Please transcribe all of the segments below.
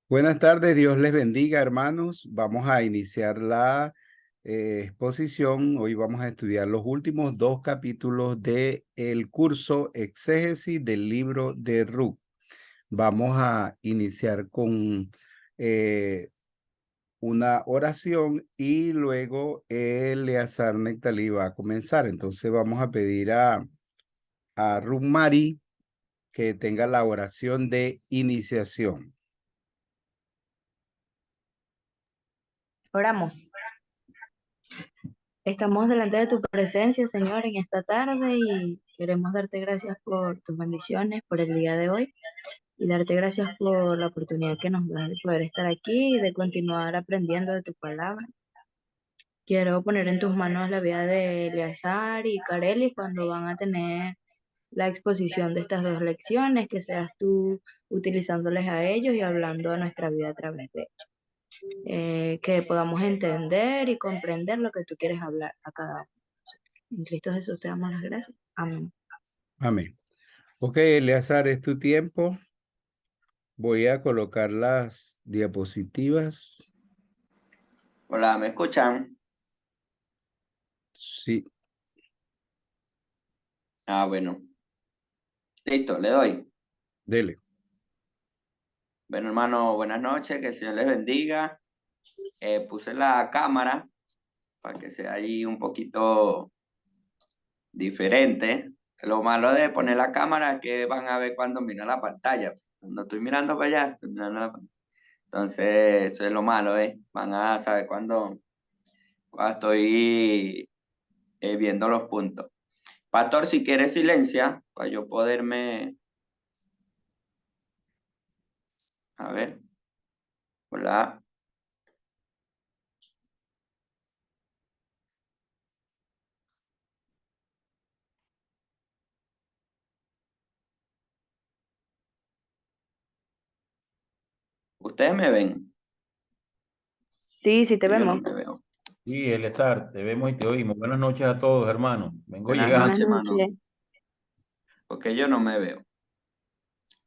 Buenas tardes, Dios les bendiga, hermanos. Vamos a iniciar la exposición. Hoy vamos a estudiar los últimos dos capítulos del curso Exégesis del libro de Ruth. Vamos a iniciar con una oración y luego Eleazar Nectalí va a comenzar. Entonces vamos a pedir a Ruth Mari que tenga la oración de iniciación. Oramos. Estamos delante de tu presencia, Señor, en esta tarde y queremos darte gracias por tus bendiciones, por el día de hoy y darte gracias por la oportunidad que nos das de poder estar aquí y de continuar aprendiendo de tu palabra. Quiero poner en tus manos la vida de Eleazar y Carely cuando van a tener la exposición de estas dos lecciones, que seas tú utilizándoles a ellos y hablando de nuestra vida a través de ellos. Que podamos entender y comprender lo que tú quieres hablar a cada uno. En Cristo Jesús te damos las gracias. Amén. Amén. Ok, Eleazar, es tu tiempo. Voy a colocar las diapositivas. Hola, ¿me escuchan? Sí, Bueno. Listo, le doy. dele. Bueno, hermano, buenas noches, que el Señor les bendiga. Puse la cámara para que sea ahí un poquito diferente. Lo malo de poner la cámara es que van a ver cuando miro la pantalla. Cuando estoy mirando para allá, estoy mirando la pantalla. Entonces, eso es lo malo, ¿eh? Van a saber cuando estoy viendo los puntos. Pastor, si quiere silencia, para yo poderme... A ver. Hola. ¿Ustedes me ven? Sí, sí te Yo no vemos. me veo. Sí, Elezar, te vemos y te oímos. Buenas noches a todos, hermanos. Vengo Buenas llegando. Buenas noches, hermano. noches. Porque yo no me veo.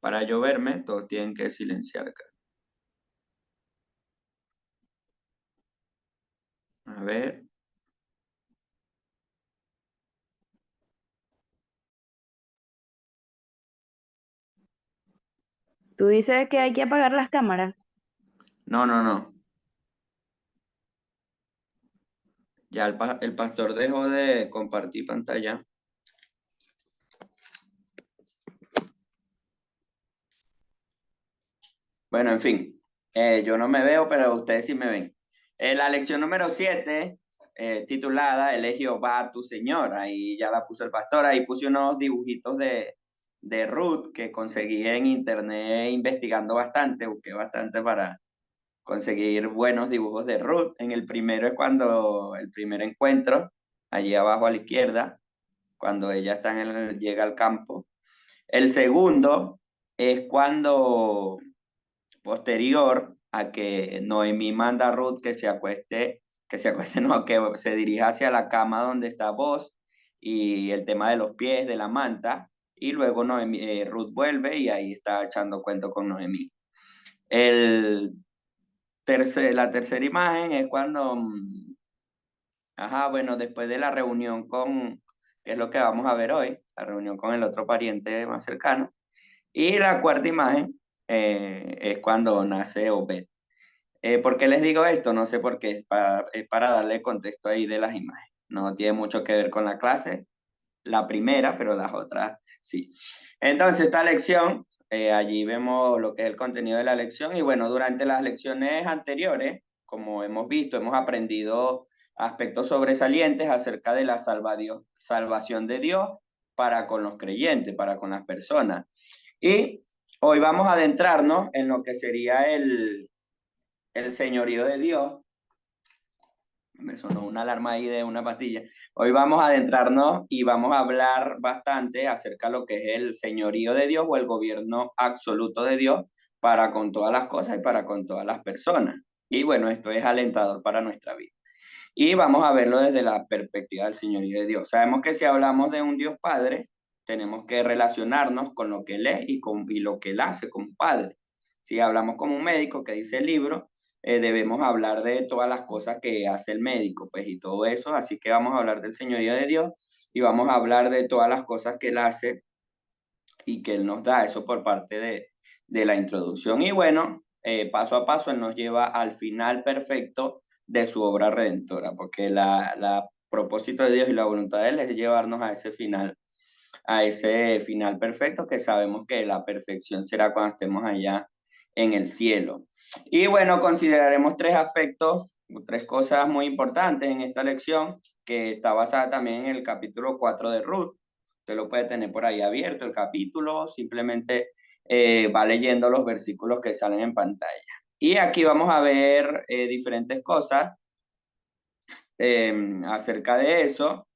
Para yo verme, todos tienen que silenciar acá. A ver. Tú dices que hay que apagar las cámaras. No, no, no. Ya el pastor dejó de compartir pantalla. Bueno, en fin. Yo no me veo, pero ustedes sí me ven. La lección número 7, titulada Él es Jehová tu Señor. Ahí ya la puso el pastor. Ahí puse unos dibujitos de Ruth que conseguí en internet investigando bastante. Busqué bastante para conseguir buenos dibujos de Ruth. En el primero es cuando el primer encuentro, allí abajo a la izquierda, cuando ella está llega al campo. El segundo es cuando, posterior a que Noemí manda a Ruth que se acueste, no, que se dirija hacia la cama donde está Boz y el tema de los pies, de la manta, y luego Ruth vuelve y ahí está echando cuento con Noemí. El la tercera imagen es cuando, bueno, después de la reunión que es lo que vamos a ver hoy, la reunión con el otro pariente más cercano. Y la cuarta imagen es cuando nace Obed. ¿Por qué les digo esto? No sé por qué, es para darle contexto ahí de las imágenes. No tiene mucho que ver con la clase, la primera, pero las otras sí. Entonces, esta lección, allí vemos lo que es el contenido de la lección y bueno, durante las lecciones anteriores, como hemos visto, hemos aprendido aspectos sobresalientes acerca de la salvación de Dios para con los creyentes, para con las personas. Y hoy vamos a adentrarnos en lo que sería el señorío de Dios. Me sonó una alarma ahí de una pastilla. Hoy vamos a adentrarnos y vamos a hablar bastante acerca de lo que es el señorío de Dios o el gobierno absoluto de Dios para con todas las cosas y para con todas las personas. Y bueno, esto es alentador para nuestra vida. Y vamos a verlo desde la perspectiva del señorío de Dios. Sabemos que si hablamos de un Dios Padre, tenemos que relacionarnos con lo que Él es y lo que Él hace como Padre. Si hablamos como un médico, que dice el libro, debemos hablar de todas las cosas que hace el médico, pues, y todo eso. Así que vamos a hablar del señorío de Dios y vamos a hablar de todas las cosas que Él hace y que Él nos da, eso por parte de la introducción. Y bueno, paso a paso Él nos lleva al final perfecto de su obra redentora, porque la propósito de Dios y la voluntad de Él es llevarnos a ese final perfecto, que sabemos que la perfección será cuando estemos allá en el cielo. Y bueno, consideraremos tres aspectos, tres cosas muy importantes en esta lección, que está basada también en el capítulo 4 de Ruth. Usted lo puede tener por ahí abierto, el capítulo, simplemente va leyendo los versículos que salen en pantalla. Y aquí vamos a ver diferentes cosas acerca de eso.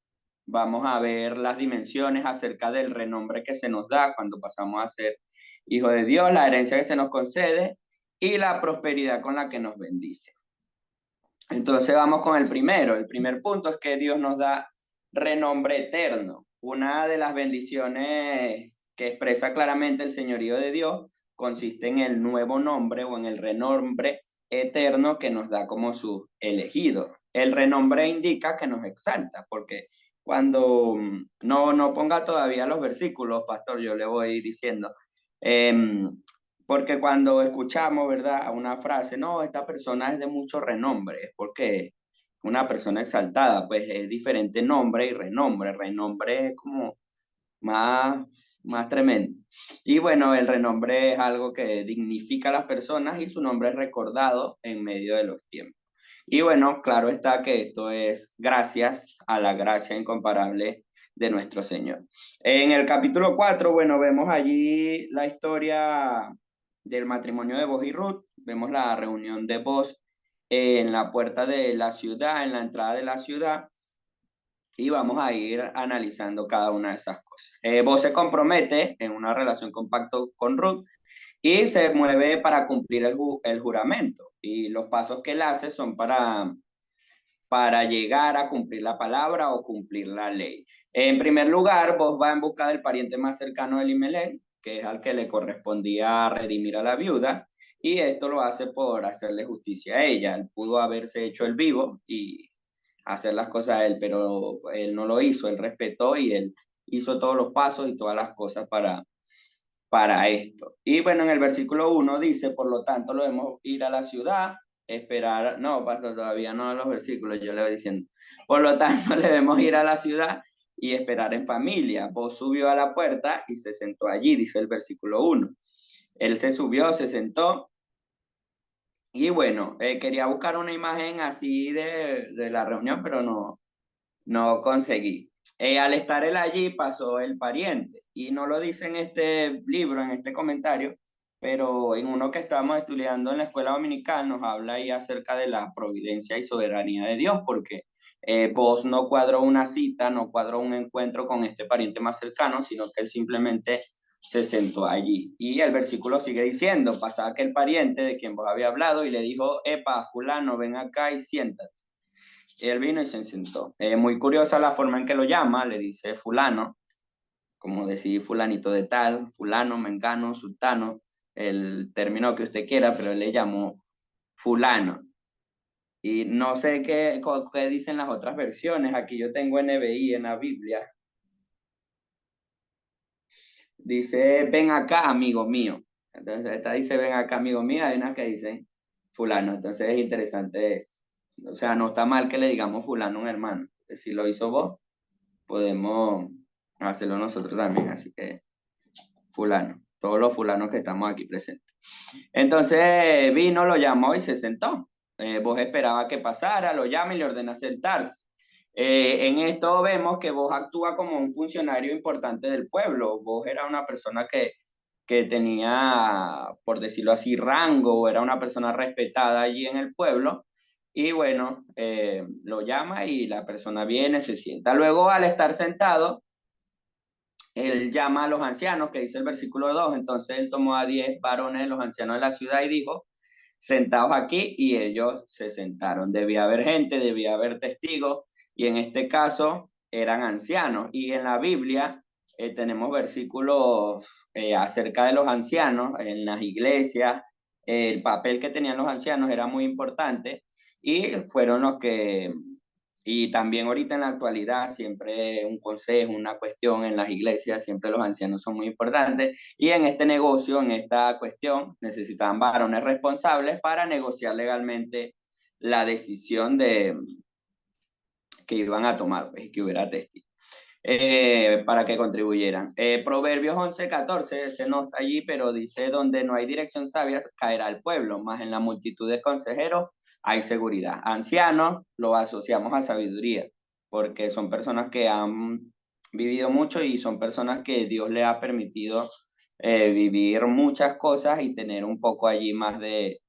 Vamos a ver las dimensiones acerca del renombre que se nos da cuando pasamos a ser hijos de Dios, la herencia que se nos concede y la prosperidad con la que nos bendice. Entonces vamos con el primero. El primer punto es que Dios nos da renombre eterno. Una de las bendiciones que expresa claramente el señorío de Dios consiste en el nuevo nombre o en el renombre eterno que nos da como sus elegidos. El renombre indica que nos exalta, porque cuando no ponga todavía los versículos, pastor, yo le voy diciendo, porque cuando escuchamos, ¿verdad?, una frase, no, esta persona es de mucho renombre, es porque una persona exaltada, pues es diferente nombre y renombre. Renombre es como más, más tremendo. Y bueno, el renombre es algo que dignifica a las personas y su nombre es recordado en medio de los tiempos. Y bueno, claro está que esto es gracias a la gracia incomparable de nuestro Señor. En el capítulo 4, bueno, vemos allí la historia del matrimonio de Boaz y Ruth. Vemos la reunión de Boaz en la puerta de la ciudad, en la entrada de la ciudad, y vamos a ir analizando cada una de esas cosas. Boaz se compromete en una relación compacta con Ruth y se mueve para cumplir el juramento. Y los pasos que él hace son para llegar a cumplir la palabra o cumplir la ley. En primer lugar, Boaz va en busca del pariente más cercano de Elimelech, que es al que le correspondía redimir a la viuda, y esto lo hace por hacerle justicia a ella. Él pudo haberse hecho el vivo y hacer las cosas a él, pero él no lo hizo, él respetó y él hizo todos los pasos y todas las cosas para esto. Y bueno, en el versículo 1 dice, por lo tanto, lo debemos ir a la ciudad, esperar, no, pastor, todavía no los versículos, yo le voy diciendo, por lo tanto, le debemos ir a la ciudad y esperar en familia. Boaz subió a la puerta y se sentó allí, dice el versículo 1. Él se subió, se sentó, y bueno, quería buscar una imagen así de la reunión, pero no conseguí. Al estar él allí pasó el pariente, y no lo dice en este libro, en este comentario, pero en uno que estábamos estudiando en la escuela dominical nos habla ahí acerca de la providencia y soberanía de Dios, porque Boaz no cuadró una cita, no cuadró un encuentro con este pariente más cercano, sino que él simplemente se sentó allí. Y el versículo sigue diciendo, pasaba aquel pariente de quien vos había hablado y le dijo, epa, fulano, ven acá y siéntate. Y él vino y se sentó. Muy curiosa la forma en que lo llama, le dice fulano, como decir fulanito de tal, fulano, mengano, sultano, el término que usted quiera, pero él le llamó fulano. Y no sé qué dicen las otras versiones. Aquí yo tengo NBI en la Biblia. Dice, ven acá, amigo mío. Entonces, esta dice, ven acá, amigo mío. Hay unas que dicen fulano. Entonces, es interesante esto. O sea, no está mal que le digamos fulano a un hermano. Si lo hizo vos, podemos hacerlo nosotros también. Así que, fulano. Todos los fulanos que estamos aquí presentes. Entonces, vino, lo llamó y se sentó. Vos esperaba que pasara, lo llama y le ordena sentarse. En esto vemos que vos actúa como un funcionario importante del pueblo. Vos era una persona que tenía, por decirlo así, rango, o era una persona respetada allí en el pueblo. Y bueno, lo llama y la persona viene, se sienta. Luego, al estar sentado, él llama a los ancianos, que dice el versículo 2. Entonces él tomó a 10 varones de los ancianos de la ciudad y dijo, sentados aquí, y ellos se sentaron. Debía haber gente, debía haber testigos, y en este caso eran ancianos. Y en la Biblia tenemos versículos acerca de los ancianos en las iglesias, el papel que tenían los ancianos era muy importante y fueron los que, y también ahorita en la actualidad, siempre un consejo, una cuestión en las iglesias, siempre los ancianos son muy importantes. Y en este negocio, en esta cuestión, necesitaban varones responsables para negociar legalmente la decisión que iban a tomar, pues, y que hubiera testigos. Para que contribuyeran. Proverbios 11:14, ese no está allí, pero dice, donde no hay dirección sabia, caerá el pueblo, más en la multitud de consejeros hay seguridad. Ancianos lo asociamos a sabiduría, porque son personas que han vivido mucho y son personas que Dios le ha permitido vivir muchas cosas y tener un poco allí más de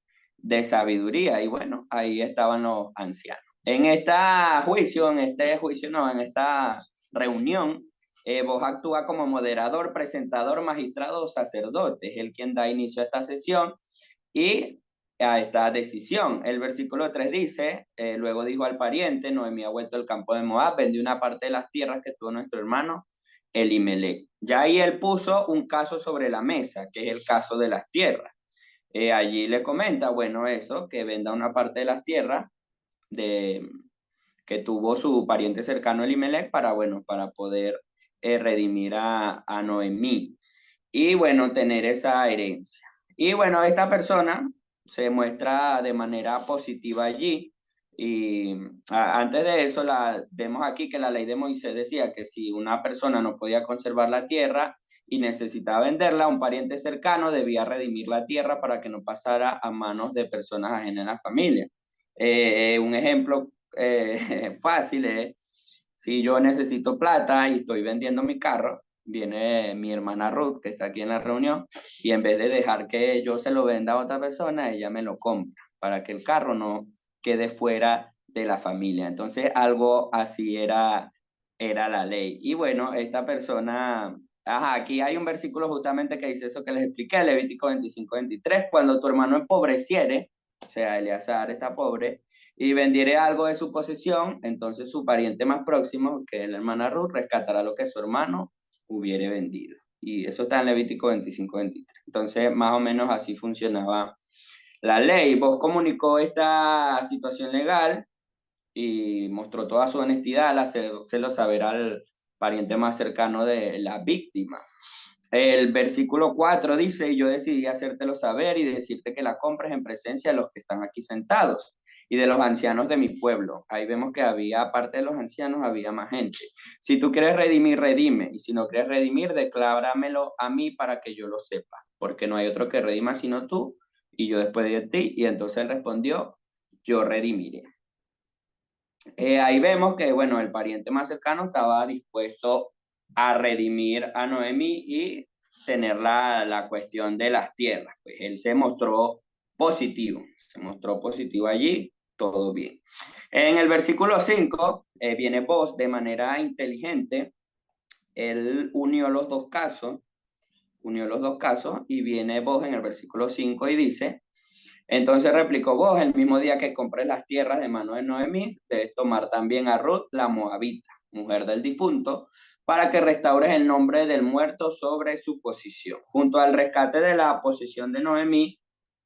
sabiduría. Y bueno, ahí estaban los ancianos. En este juicio no, en esta reunión, vos actúa como moderador, presentador, magistrado o sacerdote. Es el quien da inicio a esta sesión y a esta decisión. El versículo 3 dice, luego dijo al pariente, Noemí ha vuelto al campo de Moab, vendió una parte de las tierras que tuvo nuestro hermano Elimelech. Ya ahí él puso un caso sobre la mesa, que es el caso de las tierras. Allí le comenta, bueno, eso, que venda una parte de las tierras de, que tuvo su pariente cercano Elimelech para, bueno, para poder redimir a Noemí y, bueno, tener esa herencia. Y, bueno, esta persona se muestra de manera positiva allí. Y antes de eso, vemos aquí que la ley de Moisés decía que si una persona no podía conservar la tierra y necesitaba venderla, un pariente cercano debía redimir la tierra para que no pasara a manos de personas ajenas a la familia. Un ejemplo fácil es, si yo necesito plata y estoy vendiendo mi carro, viene mi hermana Ruth, que está aquí en la reunión, y en vez de dejar que yo se lo venda a otra persona, ella me lo compra, para que el carro no quede fuera de la familia. Entonces, algo así era la ley. Y bueno, esta persona, aquí hay un versículo justamente que dice eso que les expliqué, Levítico 25:23, cuando tu hermano empobreciere, o sea, Eleazar está pobre, y vendiere algo de su posesión, entonces su pariente más próximo, que es la hermana Ruth, rescatará lo que su hermano hubiere vendido. Y eso está en Levítico 25:23. Entonces, más o menos así funcionaba la ley. Vos comunicó esta situación legal y mostró toda su honestidad al hacérselo saber al pariente más cercano de la víctima. El versículo 4 dice, y yo decidí hacértelo saber y decirte que la compres en presencia de los que están aquí sentados y de los ancianos de mi pueblo. Ahí vemos que había, aparte de los ancianos, había más gente. Si tú quieres redimir, redime. Y si no quieres redimir, decláramelo a mí para que yo lo sepa. Porque no hay otro que redima sino tú y yo después de ti. Y entonces él respondió, yo redimiré. Ahí vemos que, bueno, el pariente más cercano estaba dispuesto a redimir a Noemí y tener la cuestión de las tierras. Pues él se mostró positivo allí, todo bien. En el versículo 5 viene Boz de manera inteligente, él unió los dos casos y viene Boz en el versículo 5 y dice, entonces replicó vos, el mismo día que compres las tierras de mano de Noemí, debes tomar también a Ruth, la moabita, mujer del difunto, para que restaures el nombre del muerto sobre su posición. Junto al rescate de la posición de Noemí,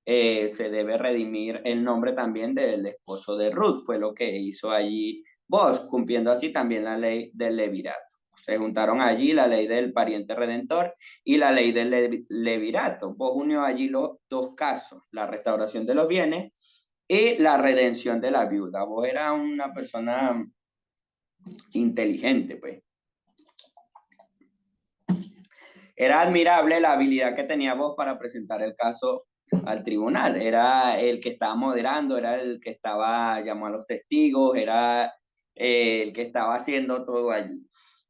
se debe redimir el nombre también del esposo de Ruth, fue lo que hizo allí vos, cumpliendo así también la ley del levirato. Se juntaron allí la ley del pariente redentor y la ley del levirato. Vos unió allí los dos casos, la restauración de los bienes y la redención de la viuda. Vos eras una persona inteligente, pues. Era admirable la habilidad que tenía vos para presentar el caso al tribunal. Era el que estaba moderando, era el que estaba llamando a los testigos, era el que estaba haciendo todo allí.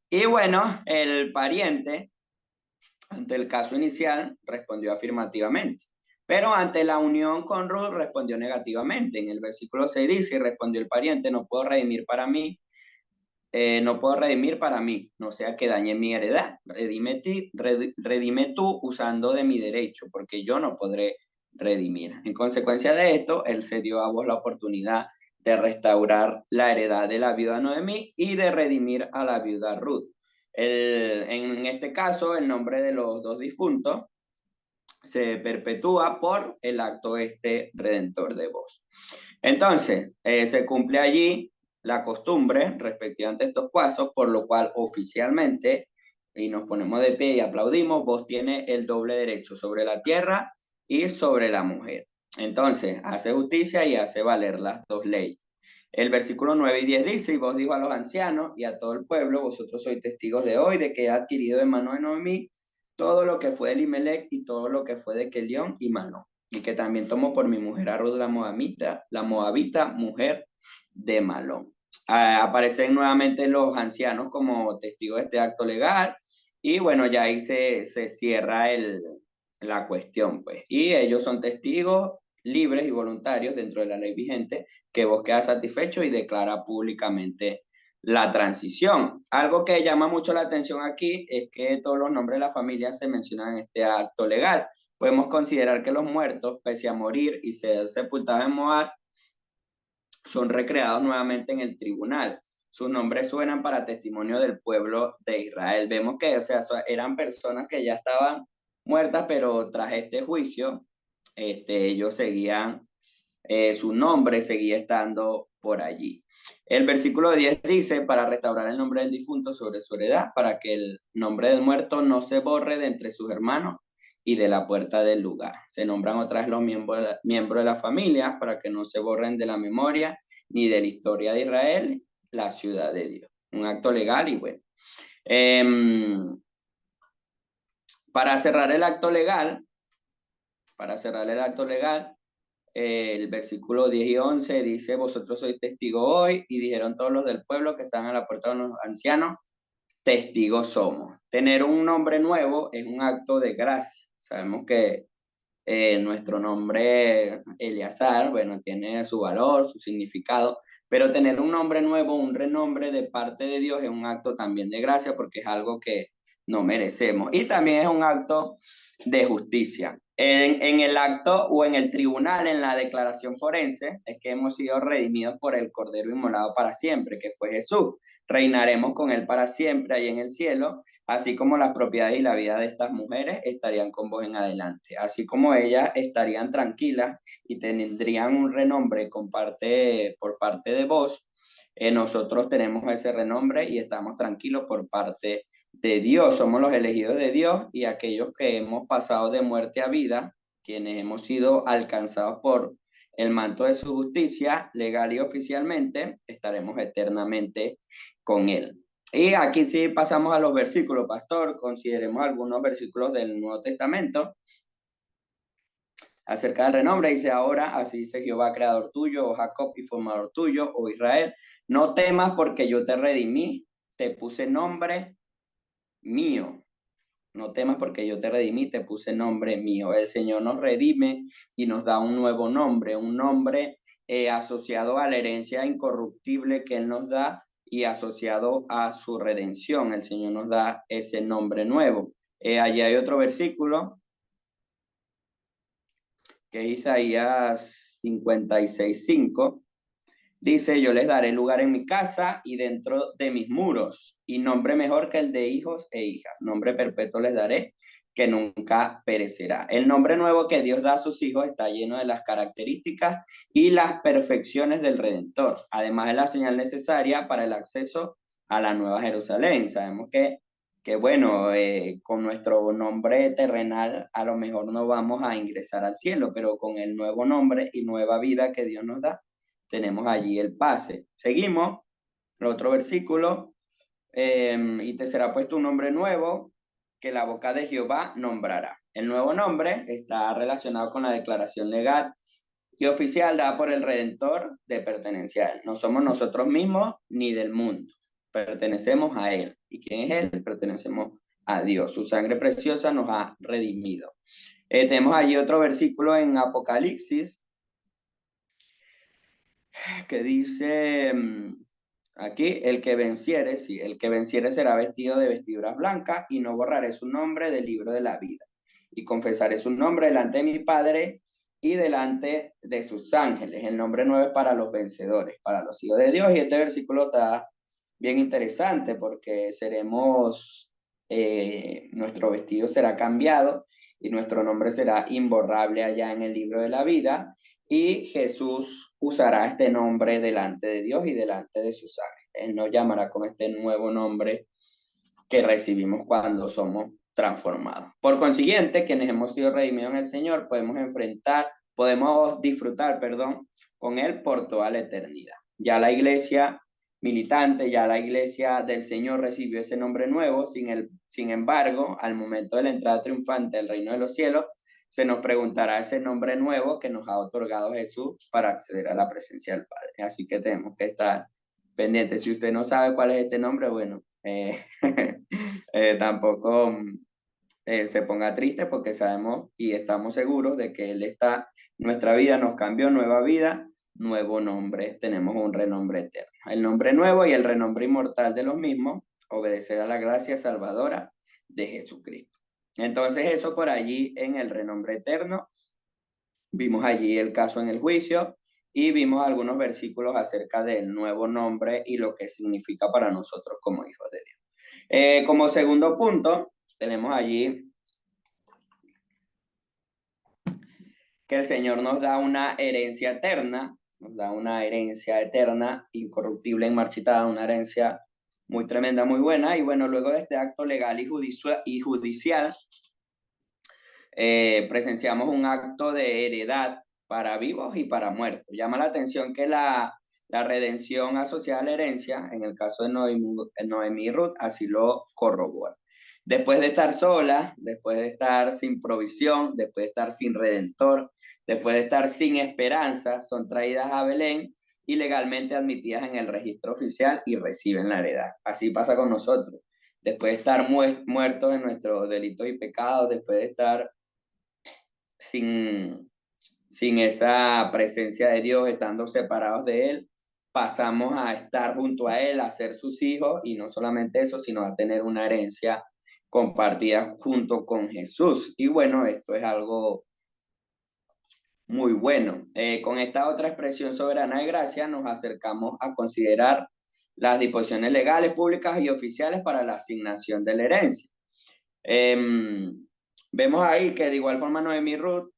Y bueno, el pariente, ante el caso inicial, respondió afirmativamente. Pero ante la unión con Ruth respondió negativamente. En el versículo 6 dice, y respondió el pariente, no puedo redimir para mí, no sea que dañe mi heredad. Redime tú usando de mi derecho, porque yo no podré redimir. En consecuencia de esto, él se dio a vos la oportunidad de restaurar la heredad de la viuda Noemí y de redimir a la viuda Ruth. En este caso, el nombre de los dos difuntos se perpetúa por el acto redentor de voz. Entonces, se cumple allí la costumbre respectivamente a estos casos, por lo cual oficialmente, y nos ponemos de pie y aplaudimos, vos tiene el doble derecho sobre la tierra y sobre la mujer. Entonces, hace justicia y hace valer las dos leyes. El versículo 9 y 10 dice, y vos dijo a los ancianos y a todo el pueblo, vosotros sois testigos de hoy, de que he adquirido de mano de Noemí todo lo que fue de Elimelech y todo lo que fue de Kelión y Malón, y que también tomo por mi mujer a Ruth la moabita, mujer de Malón. Aparecen nuevamente los ancianos como testigos de este acto legal, y bueno, ya ahí se cierra la cuestión, pues. Y ellos son testigos libres y voluntarios dentro de la ley vigente, que vos quedas satisfecho y declara públicamente la transición. Algo que llama mucho la atención aquí es que todos los nombres de la familia se mencionan en este acto legal. Podemos considerar que los muertos, pese a morir y ser sepultados en Moab, son recreados nuevamente en el tribunal. Sus nombres suenan para testimonio del pueblo de Israel. Vemos que, o sea, eran personas que ya estaban muertas, pero tras este juicio, ellos seguían, su nombre seguía estando por allí. El versículo 10 dice, para restaurar el nombre del difunto sobre su heredad, para que el nombre del muerto no se borre de entre sus hermanos y de la puerta del lugar. Se nombran otra vez los miembros de la familia para que no se borren de la memoria ni de la historia de Israel, la ciudad de Dios. Un acto legal y bueno. Para cerrar el acto legal, el versículo 10 y 11 dice, vosotros sois testigos hoy, y dijeron todos los del pueblo que están a la puerta de los ancianos, testigos somos. Tener un nombre nuevo es un acto de gracia. Sabemos que nuestro nombre Eleazar, bueno, tiene su valor, su significado, pero tener un nombre nuevo, un renombre de parte de Dios es un acto también de gracia porque es algo que no merecemos. Y también es un acto de justicia. En el acto o en el tribunal, en la declaración forense, es que hemos sido redimidos por el Cordero inmolado para siempre, que fue Jesús. Reinaremos con él para siempre ahí en el cielo, así como las propiedades y la vida de estas mujeres estarían con vos en adelante. Así como ellas estarían tranquilas y tendrían un renombre por parte de vos, nosotros tenemos ese renombre y estamos tranquilos por parte de Dios. Somos los elegidos de Dios y aquellos que hemos pasado de muerte a vida, quienes hemos sido alcanzados por el manto de su justicia, legal y oficialmente, estaremos eternamente con él. Y aquí sí pasamos a los versículos, pastor. Consideremos algunos versículos del Nuevo Testamento acerca del renombre. Dice ahora, así dice Jehová, creador tuyo, o Jacob y formador tuyo, o Israel, no temas porque yo te redimí, te puse nombre mío. No temas porque yo te redimí, te puse nombre mío. El Señor nos redime y nos da un nuevo nombre, un nombre asociado a la herencia incorruptible que Él nos da y asociado a su redención. El Señor nos da ese nombre nuevo. Allí hay otro versículo que es Isaías 56:5. Dice, yo les daré lugar en mi casa y dentro de mis muros, y nombre mejor que el de hijos e hijas. Nombre perpetuo les daré, que nunca perecerá. El nombre nuevo que Dios da a sus hijos está lleno de las características y las perfecciones del Redentor. Además, es la señal necesaria para el acceso a la Nueva Jerusalén. Sabemos que bueno, con nuestro nombre terrenal a lo mejor no vamos a ingresar al cielo, pero con el nuevo nombre y nueva vida que Dios nos da, tenemos allí el pase. Seguimos, el otro versículo, y te será puesto un nombre nuevo que la boca de Jehová nombrará. El nuevo nombre está relacionado con la declaración legal y oficial dada por el Redentor de pertenencia a Él. No somos nosotros mismos ni del mundo, pertenecemos a Él. ¿Y quién es Él? Pertenecemos a Dios. Su sangre preciosa nos ha redimido. Tenemos allí otro versículo en Apocalipsis que dice aquí, el que venciere, sí, el que venciere será vestido de vestiduras blancas y no borraré su nombre del libro de la vida. Y confesaré su nombre delante de mi Padre y delante de sus ángeles. El nombre nuevo es para los vencedores, para los hijos de Dios. Y este versículo está bien interesante porque seremos, nuestro vestido será cambiado y nuestro nombre será imborrable allá en el libro de la vida, y Jesús usará este nombre delante de Dios y delante de sus ángeles. Él nos llamará con este nuevo nombre que recibimos cuando somos transformados. Por consiguiente, quienes hemos sido redimidos en el Señor, podemos disfrutar, con Él por toda la eternidad. Ya la iglesia militante, ya la iglesia del Señor recibió ese nombre nuevo, sin embargo, al momento de la entrada triunfante del reino de los cielos, se nos preguntará ese nombre nuevo que nos ha otorgado Jesús para acceder a la presencia del Padre. Así que tenemos que estar pendientes. Si usted no sabe cuál es este nombre, bueno, tampoco se ponga triste, porque sabemos y estamos seguros de que Él está, nuestra vida nos cambió, nueva vida, nuevo nombre, tenemos un renombre eterno. El nombre nuevo y el renombre inmortal de los mismos obedecer a la gracia salvadora de Jesucristo. Entonces eso por allí en el renombre eterno. Vimos allí el caso en el juicio y vimos algunos versículos acerca del nuevo nombre y lo que significa para nosotros como hijos de Dios. Como segundo punto, tenemos allí que el Señor nos da una herencia eterna, incorruptible, inmarchitada, una herencia muy tremenda, muy buena. Y bueno, luego de este acto legal y judicial, presenciamos un acto de heredad para vivos y para muertos. Llama la atención que la redención asociada a la herencia, en el caso de Noemí y Ruth, así lo corrobora. Después de estar sola, después de estar sin provisión, después de estar sin redentor, después de estar sin esperanza, son traídas a Belén y legalmente admitidas en el registro oficial y reciben la heredad. Así pasa con nosotros. Después de estar muertos en nuestros delitos y pecados, después de estar sin esa presencia de Dios, estando separados de Él, pasamos a estar junto a Él, a ser sus hijos, y no solamente eso, sino a tener una herencia compartida junto con Jesús. Y bueno, esto es algo muy bueno. Con esta otra expresión soberana de gracia nos acercamos a considerar las disposiciones legales, públicas y oficiales para la asignación de la herencia. Vemos ahí que de igual forma Noemí y Ruth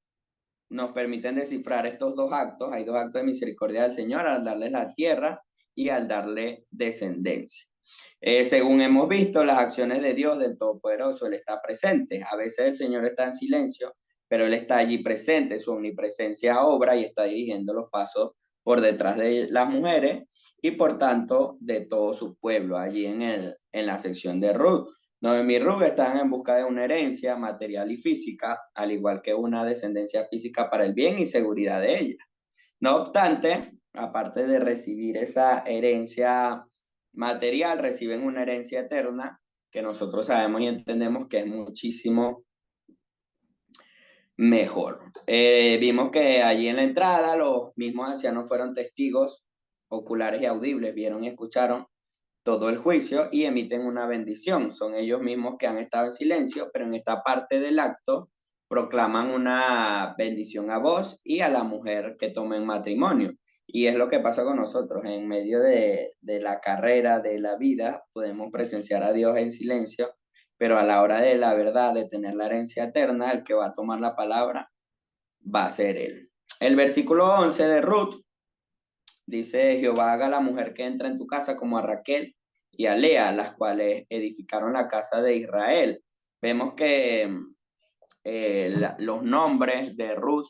nos permiten descifrar estos dos actos. Hay dos actos de misericordia del Señor al darle la tierra y al darle descendencia. Según hemos visto, las acciones de Dios, del Todopoderoso, Él está presente. A veces el Señor está en silencio, pero Él está allí presente. Su omnipresencia obra y está dirigiendo los pasos por detrás de las mujeres y por tanto de todo su pueblo, allí en la sección de Ruth. Noemí y Ruth están en busca de una herencia material y física, al igual que una descendencia física para el bien y seguridad de ella. No obstante, aparte de recibir esa herencia material, reciben una herencia eterna que nosotros sabemos y entendemos que es muchísimo mejor. Vimos que allí en la entrada los mismos ancianos fueron testigos oculares y audibles, vieron y escucharon todo el juicio y emiten una bendición. Son ellos mismos que han estado en silencio, pero en esta parte del acto proclaman una bendición a vos y a la mujer que tomen matrimonio. Y es lo que pasa con nosotros. En medio de la carrera, de la vida, podemos presenciar a Dios en silencio, pero a la hora de la verdad, de tener la herencia eterna, el que va a tomar la palabra va a ser Él. El versículo 11 de Ruth dice: Jehová haga a la mujer que entra en tu casa como a Raquel y a Lea, las cuales edificaron la casa de Israel. Vemos que los nombres de Ruth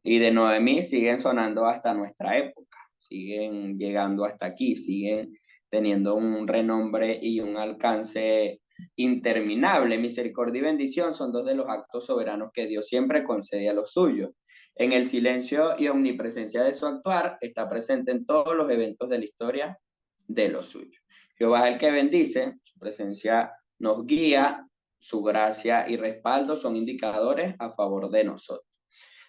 y de Noemí siguen sonando hasta nuestra época, siguen llegando hasta aquí, siguen teniendo un renombre y un alcance interminable. Misericordia y bendición son dos de los actos soberanos que Dios siempre concede a los suyos. En el silencio y omnipresencia de su actuar, está presente en todos los eventos de la historia de los suyos. Jehová es el que bendice, su presencia nos guía, su gracia y respaldo son indicadores a favor de nosotros.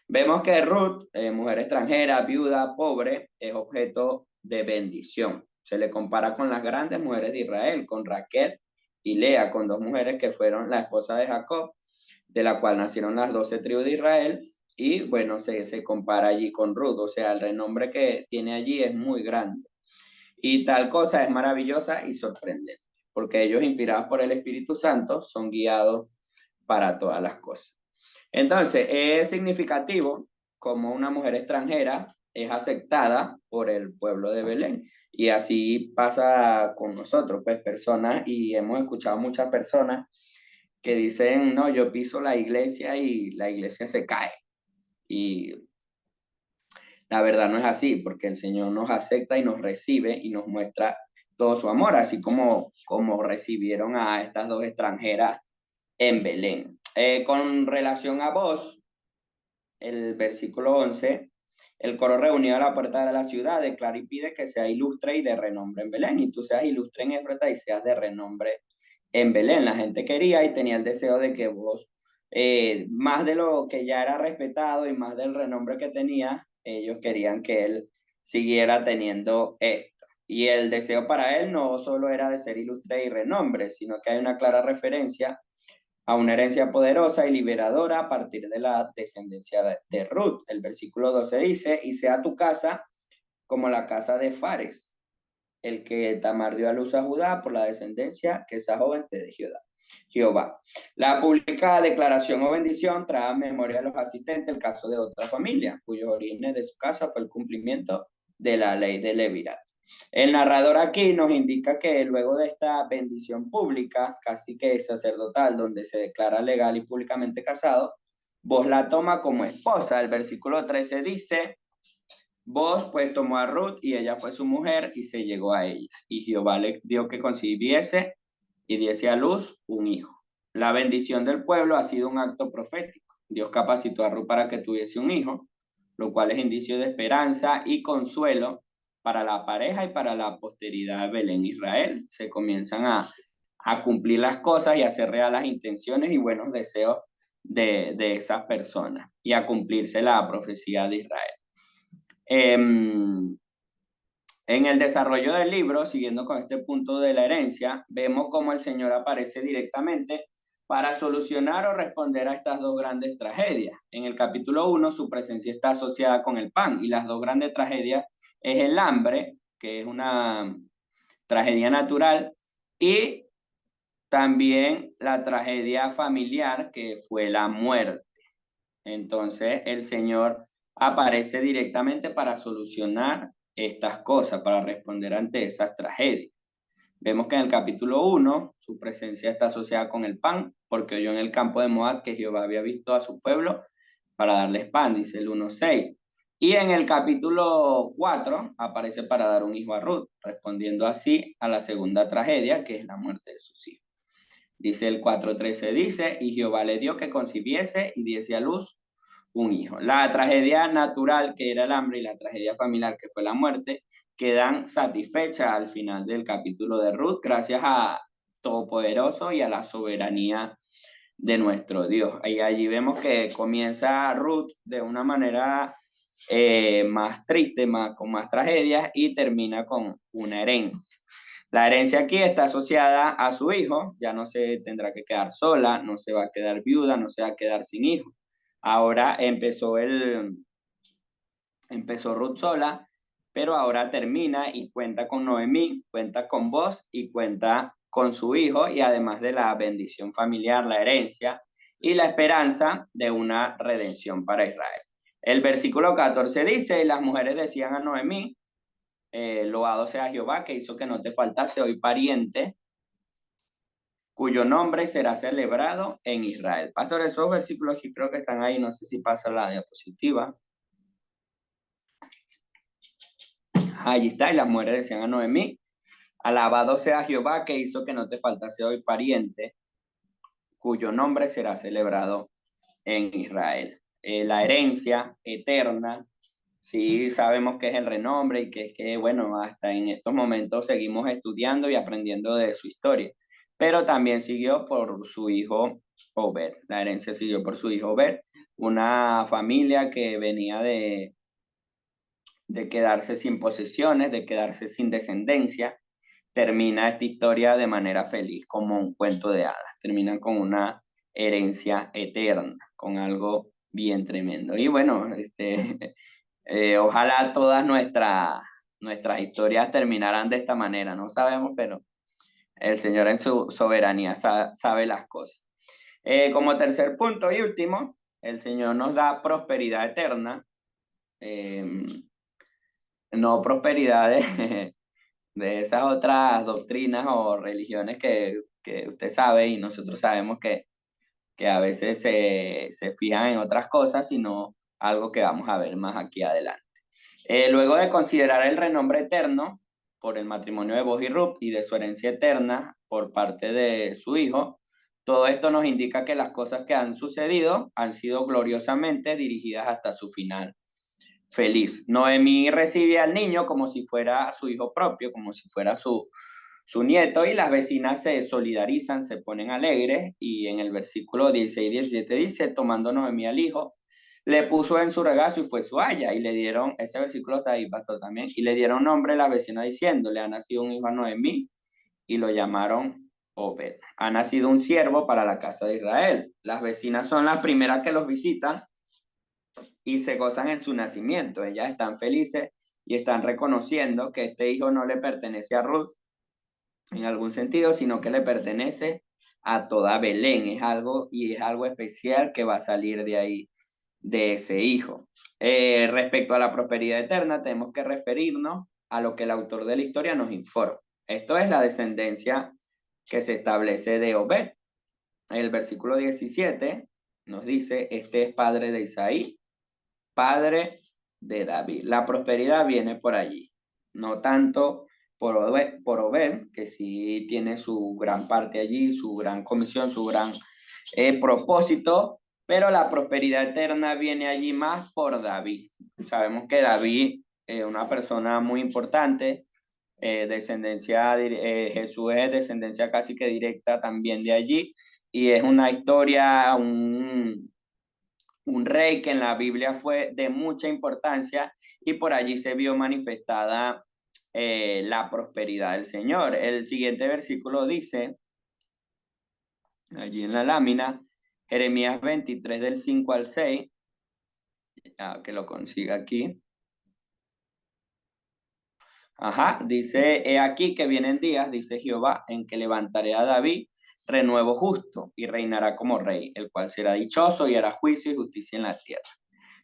Vemos que Ruth, mujer extranjera, viuda, pobre, es objeto de bendición. Se le compara con las grandes mujeres de Israel, con Raquel y Lea, con dos mujeres que fueron la esposa de Jacob, de la cual nacieron las 12 tribus de Israel, y bueno, se compara allí con Ruth, o sea, el renombre que tiene allí es muy grande. Y tal cosa es maravillosa y sorprendente, porque ellos, inspirados por el Espíritu Santo, son guiados para todas las cosas. Entonces, es significativo como una mujer extranjera es aceptada por el pueblo de Belén. Y así pasa con nosotros, pues personas, y hemos escuchado muchas personas que dicen, no, yo piso la iglesia y la iglesia se cae. Y la verdad no es así, porque el Señor nos acepta y nos recibe y nos muestra todo su amor, así como recibieron a estas dos extranjeras en Belén. Con relación a vos, el versículo 11, el coro reunido a la puerta de la ciudad declara y pide que sea ilustre y de renombre en Belén, y tú seas ilustre en Éfrata y seas de renombre en Belén. La gente quería y tenía el deseo de que vos, más de lo que ya era respetado y más del renombre que tenía, ellos querían que él siguiera teniendo esto. Y el deseo para él no solo era de ser ilustre y renombre, sino que hay una clara referencia a una herencia poderosa y liberadora a partir de la descendencia de Ruth. El versículo 12 dice, y sea tu casa como la casa de Fares, el que Tamar dio a luz a Judá por la descendencia que esa joven te de Jehová. La pública declaración o bendición trae a memoria a los asistentes el caso de otra familia, cuyos orígenes de su casa fue el cumplimiento de la ley de Levirat. El narrador aquí nos indica que luego de esta bendición pública, casi que sacerdotal, donde se declara legal y públicamente casado, vos la toma como esposa. El versículo 13 dice, vos pues tomó a Ruth y ella fue su mujer y se llegó a ella. Y Jehová le dio que concibiese y diese a luz un hijo. La bendición del pueblo ha sido un acto profético. Dios capacitó a Ruth para que tuviese un hijo, lo cual es indicio de esperanza y consuelo para la pareja y para la posteridad de Belén Israel. Se comienzan a cumplir las cosas y a hacer real las intenciones y buenos deseos de esas personas y a cumplirse la profecía de Israel. En el desarrollo del libro, siguiendo con este punto de la herencia, vemos cómo el Señor aparece directamente para solucionar o responder a estas dos grandes tragedias. En el capítulo 1, su presencia está asociada con el pan, y las dos grandes tragedias es el hambre, que es una tragedia natural, y también la tragedia familiar, que fue la muerte. Entonces, el Señor aparece directamente para solucionar estas cosas, para responder ante esas tragedias. Vemos que en el capítulo 1, su presencia está asociada con el pan, porque oyó en el campo de Moab que Jehová había visto a su pueblo para darles pan, dice el 1:6. Y en el capítulo 4 aparece para dar un hijo a Ruth, respondiendo así a la segunda tragedia, que es la muerte de sus hijos. Dice el 4:13, dice, y Jehová le dio que concibiese y diese a luz un hijo. La tragedia natural, que era el hambre, y la tragedia familiar, que fue la muerte, quedan satisfechas al final del capítulo de Ruth, gracias a Todopoderoso y a la soberanía de nuestro Dios. Y allí vemos que comienza Ruth de una manera más triste, con más tragedias, y termina con una herencia. La herencia aquí está asociada a su hijo, ya no se tendrá que quedar sola, no se va a quedar viuda, no se va a quedar sin hijo. Ahora empezó Ruth sola, pero ahora termina y cuenta con Noemí, cuenta con vos y cuenta con su hijo, y además de la bendición familiar, la herencia y la esperanza de una redención para Israel. El versículo 14 dice, y las mujeres decían a Noemí, loado sea Jehová, que hizo que no te faltase hoy pariente, cuyo nombre será celebrado en Israel. Pastor, esos versículos sí creo que están ahí, no sé si pasa la diapositiva. Allí está, y las mujeres decían a Noemí, alabado sea Jehová, que hizo que no te faltase hoy pariente, cuyo nombre será celebrado en Israel. La herencia eterna, sí sabemos que es el renombre y que es que, bueno, hasta en estos momentos seguimos estudiando y aprendiendo de su historia, pero también siguió por su hijo Obed. La herencia siguió por su hijo Obed, una familia que venía de quedarse sin posesiones, de quedarse sin descendencia. Termina esta historia de manera feliz, como un cuento de hadas. Terminan con una herencia eterna, con algo bien tremendo. Y bueno, ojalá todas nuestras historias terminaran de esta manera. No sabemos, pero el Señor en su soberanía sabe las cosas. Como tercer punto y último, el Señor nos da prosperidad eterna, no prosperidad de esas otras doctrinas o religiones que usted sabe y nosotros sabemos que a veces se fijan en otras cosas, sino algo que vamos a ver más aquí adelante. Luego de considerar el renombre eterno por el matrimonio de Boaz y Ruth y de su herencia eterna por parte de su hijo, todo esto nos indica que las cosas que han sucedido han sido gloriosamente dirigidas hasta su final feliz. Noemí recibe al niño como si fuera su hijo propio, como si fuera su nieto, y las vecinas se solidarizan, se ponen alegres, y en el versículo 16 y 17 dice, tomando Noemí al hijo, le puso en su regazo y fue su haya, y le dieron, ese versículo está ahí, pastor, también, y le dieron nombre a la vecina diciendo, le ha nacido un hijo a Noemí, y lo llamaron Obed. Ha nacido un siervo para la casa de Israel. Las vecinas son las primeras que los visitan y se gozan en su nacimiento. Ellas están felices y están reconociendo que este hijo no le pertenece a Ruth en algún sentido, sino que le pertenece a toda Belén. Es algo especial que va a salir de ahí, de ese hijo. Respecto a la prosperidad eterna, tenemos que referirnos a lo que el autor de la historia nos informa. Esto es la descendencia que se establece de Obed. El versículo 17 nos dice, este es padre de Isaí, padre de David. La prosperidad viene por allí, no tanto por Obed, que sí tiene su gran parte allí, su gran comisión, su gran propósito, pero la prosperidad eterna viene allí más por David. Sabemos que David es una persona muy importante, Jesús es descendencia casi que directa también de allí, y es una historia, un rey que en la Biblia fue de mucha importancia y por allí se vio manifestada la prosperidad del Señor. El siguiente versículo dice, allí en la lámina, Jeremías 23 del 5 al 6, que lo consiga aquí. Ajá, dice, he aquí que vienen días, dice Jehová, en que levantaré a David renuevo justo y reinará como rey, el cual será dichoso y hará juicio y justicia en la tierra.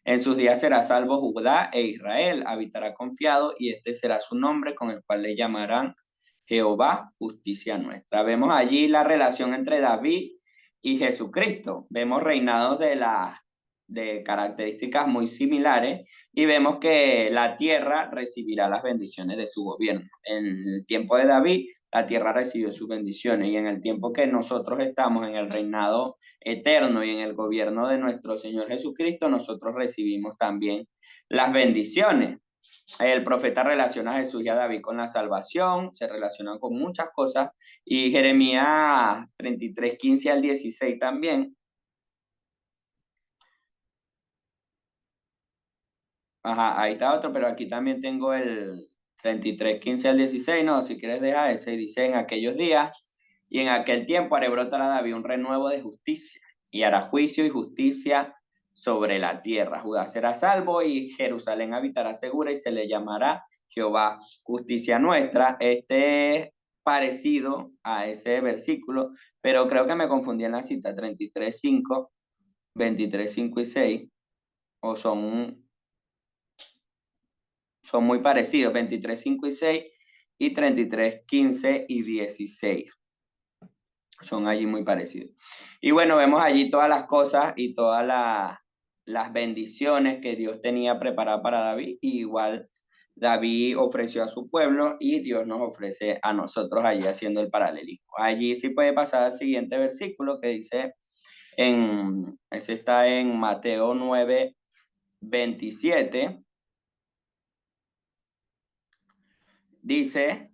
En sus días será salvo Judá e Israel, habitará confiado, y este será su nombre con el cual le llamarán Jehová, justicia nuestra. Vemos allí la relación entre David y Jesucristo. Vemos reinados de características muy similares y vemos que la tierra recibirá las bendiciones de su gobierno. En el tiempo de David, la tierra recibió sus bendiciones, y en el tiempo que nosotros estamos en el reinado eterno y en el gobierno de nuestro Señor Jesucristo, nosotros recibimos también las bendiciones. El profeta relaciona a Jesús y a David con la salvación, se relacionan con muchas cosas, y Jeremías 33, 15 al 16 también. Ajá, ahí está otro, pero aquí también tengo el 33, 15 al 16, no, si quieres dejar ese, dice, en aquellos días y en aquel tiempo haré brotar a David un renuevo de justicia, y hará juicio y justicia sobre la tierra. Judá será salvo y Jerusalén habitará segura, y se le llamará Jehová, justicia nuestra. Este es parecido a ese versículo, pero creo que me confundí en la cita, 33, 5, 23, 5 y 6, o son muy parecidos, 23, 5 y 6 y 33, 15 y 16. Son allí muy parecidos. Y bueno, vemos allí todas las cosas y todas las bendiciones que Dios tenía preparadas para David. Y igual David ofreció a su pueblo y Dios nos ofrece a nosotros allí, haciendo el paralelismo. Allí sí puede pasar al siguiente versículo que dice, ese está en Mateo 9, 27. Dice,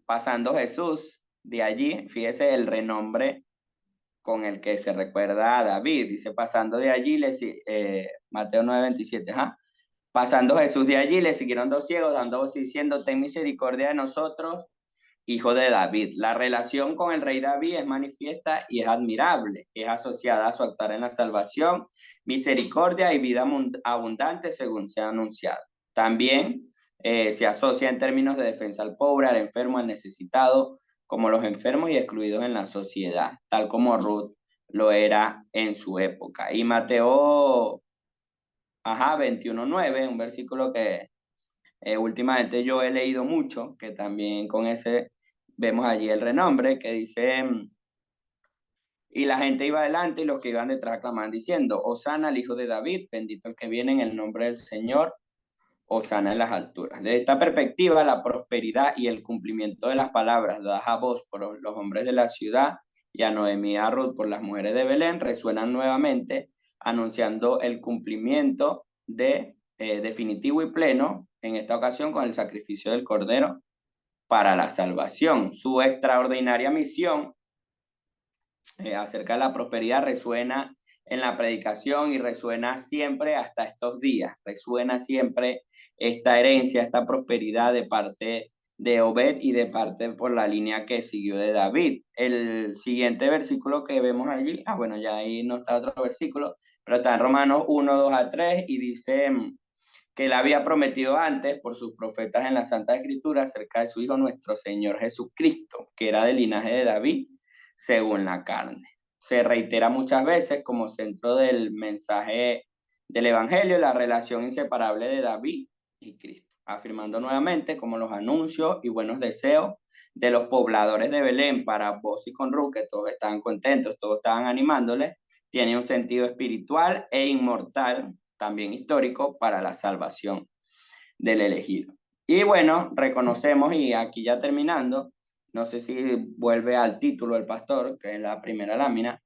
pasando Jesús de allí, fíjese el renombre con el que se recuerda a David, dice, pasando de allí, Mateo 9:27, pasando Jesús de allí, le siguieron dos ciegos, dando voz y diciendo, ten misericordia de nosotros, hijo de David. La relación con el rey David es manifiesta y es admirable, es asociada a su actuar en la salvación, misericordia y vida abundante, según se ha anunciado. También se asocia en términos de defensa al pobre, al enfermo, al necesitado, como los enfermos y excluidos en la sociedad, tal como Ruth lo era en su época. Y Mateo 21:9, un versículo que últimamente yo he leído mucho, que también con ese vemos allí el renombre, que dice, y la gente iba adelante y los que iban detrás aclamaban diciendo, Hosana al hijo de David, bendito el que viene en el nombre del Señor, Hosana en las alturas. Desde esta perspectiva, la prosperidad y el cumplimiento de las palabras dadas a vos por los hombres de la ciudad y a Noemí y a Ruth por las mujeres de Belén resuenan nuevamente, anunciando el cumplimiento definitivo y pleno, en esta ocasión con el sacrificio del Cordero para la salvación. Su extraordinaria misión acerca de la prosperidad resuena en la predicación y resuena siempre hasta estos días, resuena siempre esta herencia, esta prosperidad de parte de Obed y de parte por la línea que siguió de David. El siguiente versículo que vemos allí, bueno, ya ahí no está otro versículo, pero está en Romanos 1, 2 a 3 y dice que él había prometido antes por sus profetas en la Santa Escritura acerca de su Hijo nuestro Señor Jesucristo, que era del linaje de David según la carne. Se reitera muchas veces como centro del mensaje del Evangelio la relación inseparable de David y Cristo, afirmando nuevamente como los anuncios y buenos deseos de los pobladores de Belén para vos y con Ruth, que todos estaban contentos, todos estaban animándoles, tiene un sentido espiritual e inmortal, también histórico, para la salvación del elegido. Y bueno, reconocemos, y aquí ya terminando, no sé si vuelve al título el pastor, que es la primera lámina,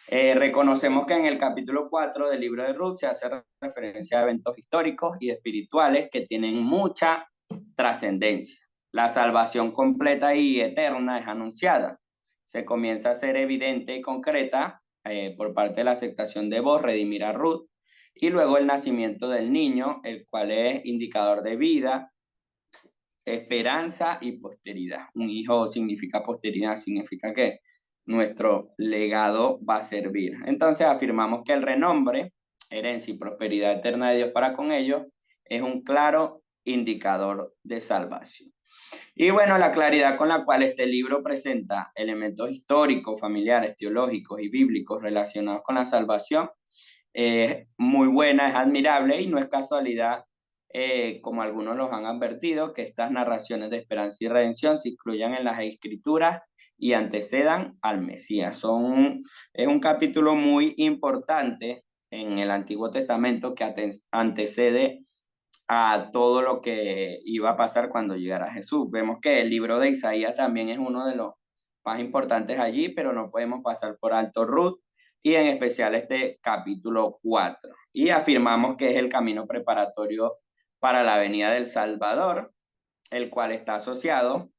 reconocemos que en el capítulo 4 del libro de Ruth se hace referencia a eventos históricos y espirituales que tienen mucha trascendencia. La salvación completa y eterna es anunciada. Se comienza a ser evidente y concreta por parte de la aceptación de vos, redimir a Ruth, y luego el nacimiento del niño, el cual es indicador de vida, esperanza y posteridad. Un hijo significa posteridad, significa que nuestro legado va a servir. Entonces afirmamos que el renombre, herencia y prosperidad eterna de Dios para con ellos es un claro indicador de salvación. Y bueno, la claridad con la cual este libro presenta elementos históricos, familiares, teológicos y bíblicos relacionados con la salvación es muy buena, es admirable y no es casualidad, como algunos los han advertido, que estas narraciones de esperanza y redención se incluyan en las escrituras y antecedan al Mesías. Es un capítulo muy importante en el Antiguo Testamento que antecede a todo lo que iba a pasar cuando llegara Jesús. Vemos que el libro de Isaías también es uno de los más importantes allí, pero no podemos pasar por alto Ruth y en especial este capítulo 4. Y afirmamos que es el camino preparatorio para la venida del Salvador, el cual está asociado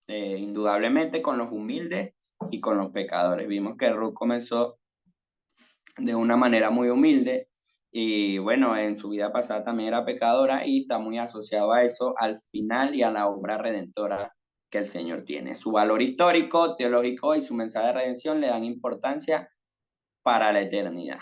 indudablemente con los humildes y con los pecadores. Vimos que Ruth comenzó de una manera muy humilde y bueno, en su vida pasada también era pecadora y está muy asociado a eso al final y a la obra redentora que el Señor tiene. Su valor histórico, teológico y su mensaje de redención le dan importancia para la eternidad.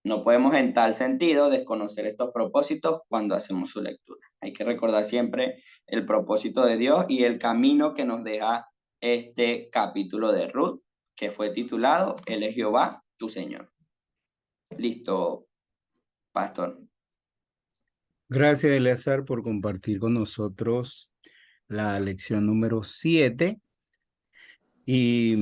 No podemos en tal sentido desconocer estos propósitos cuando hacemos su lectura. Hay que recordar siempre el propósito de Dios y el camino que nos deja este capítulo de Ruth, que fue titulado Él es Jehová, tu Señor. Listo, pastor. Gracias, Eleazar, por compartir con nosotros la lección número 7. Y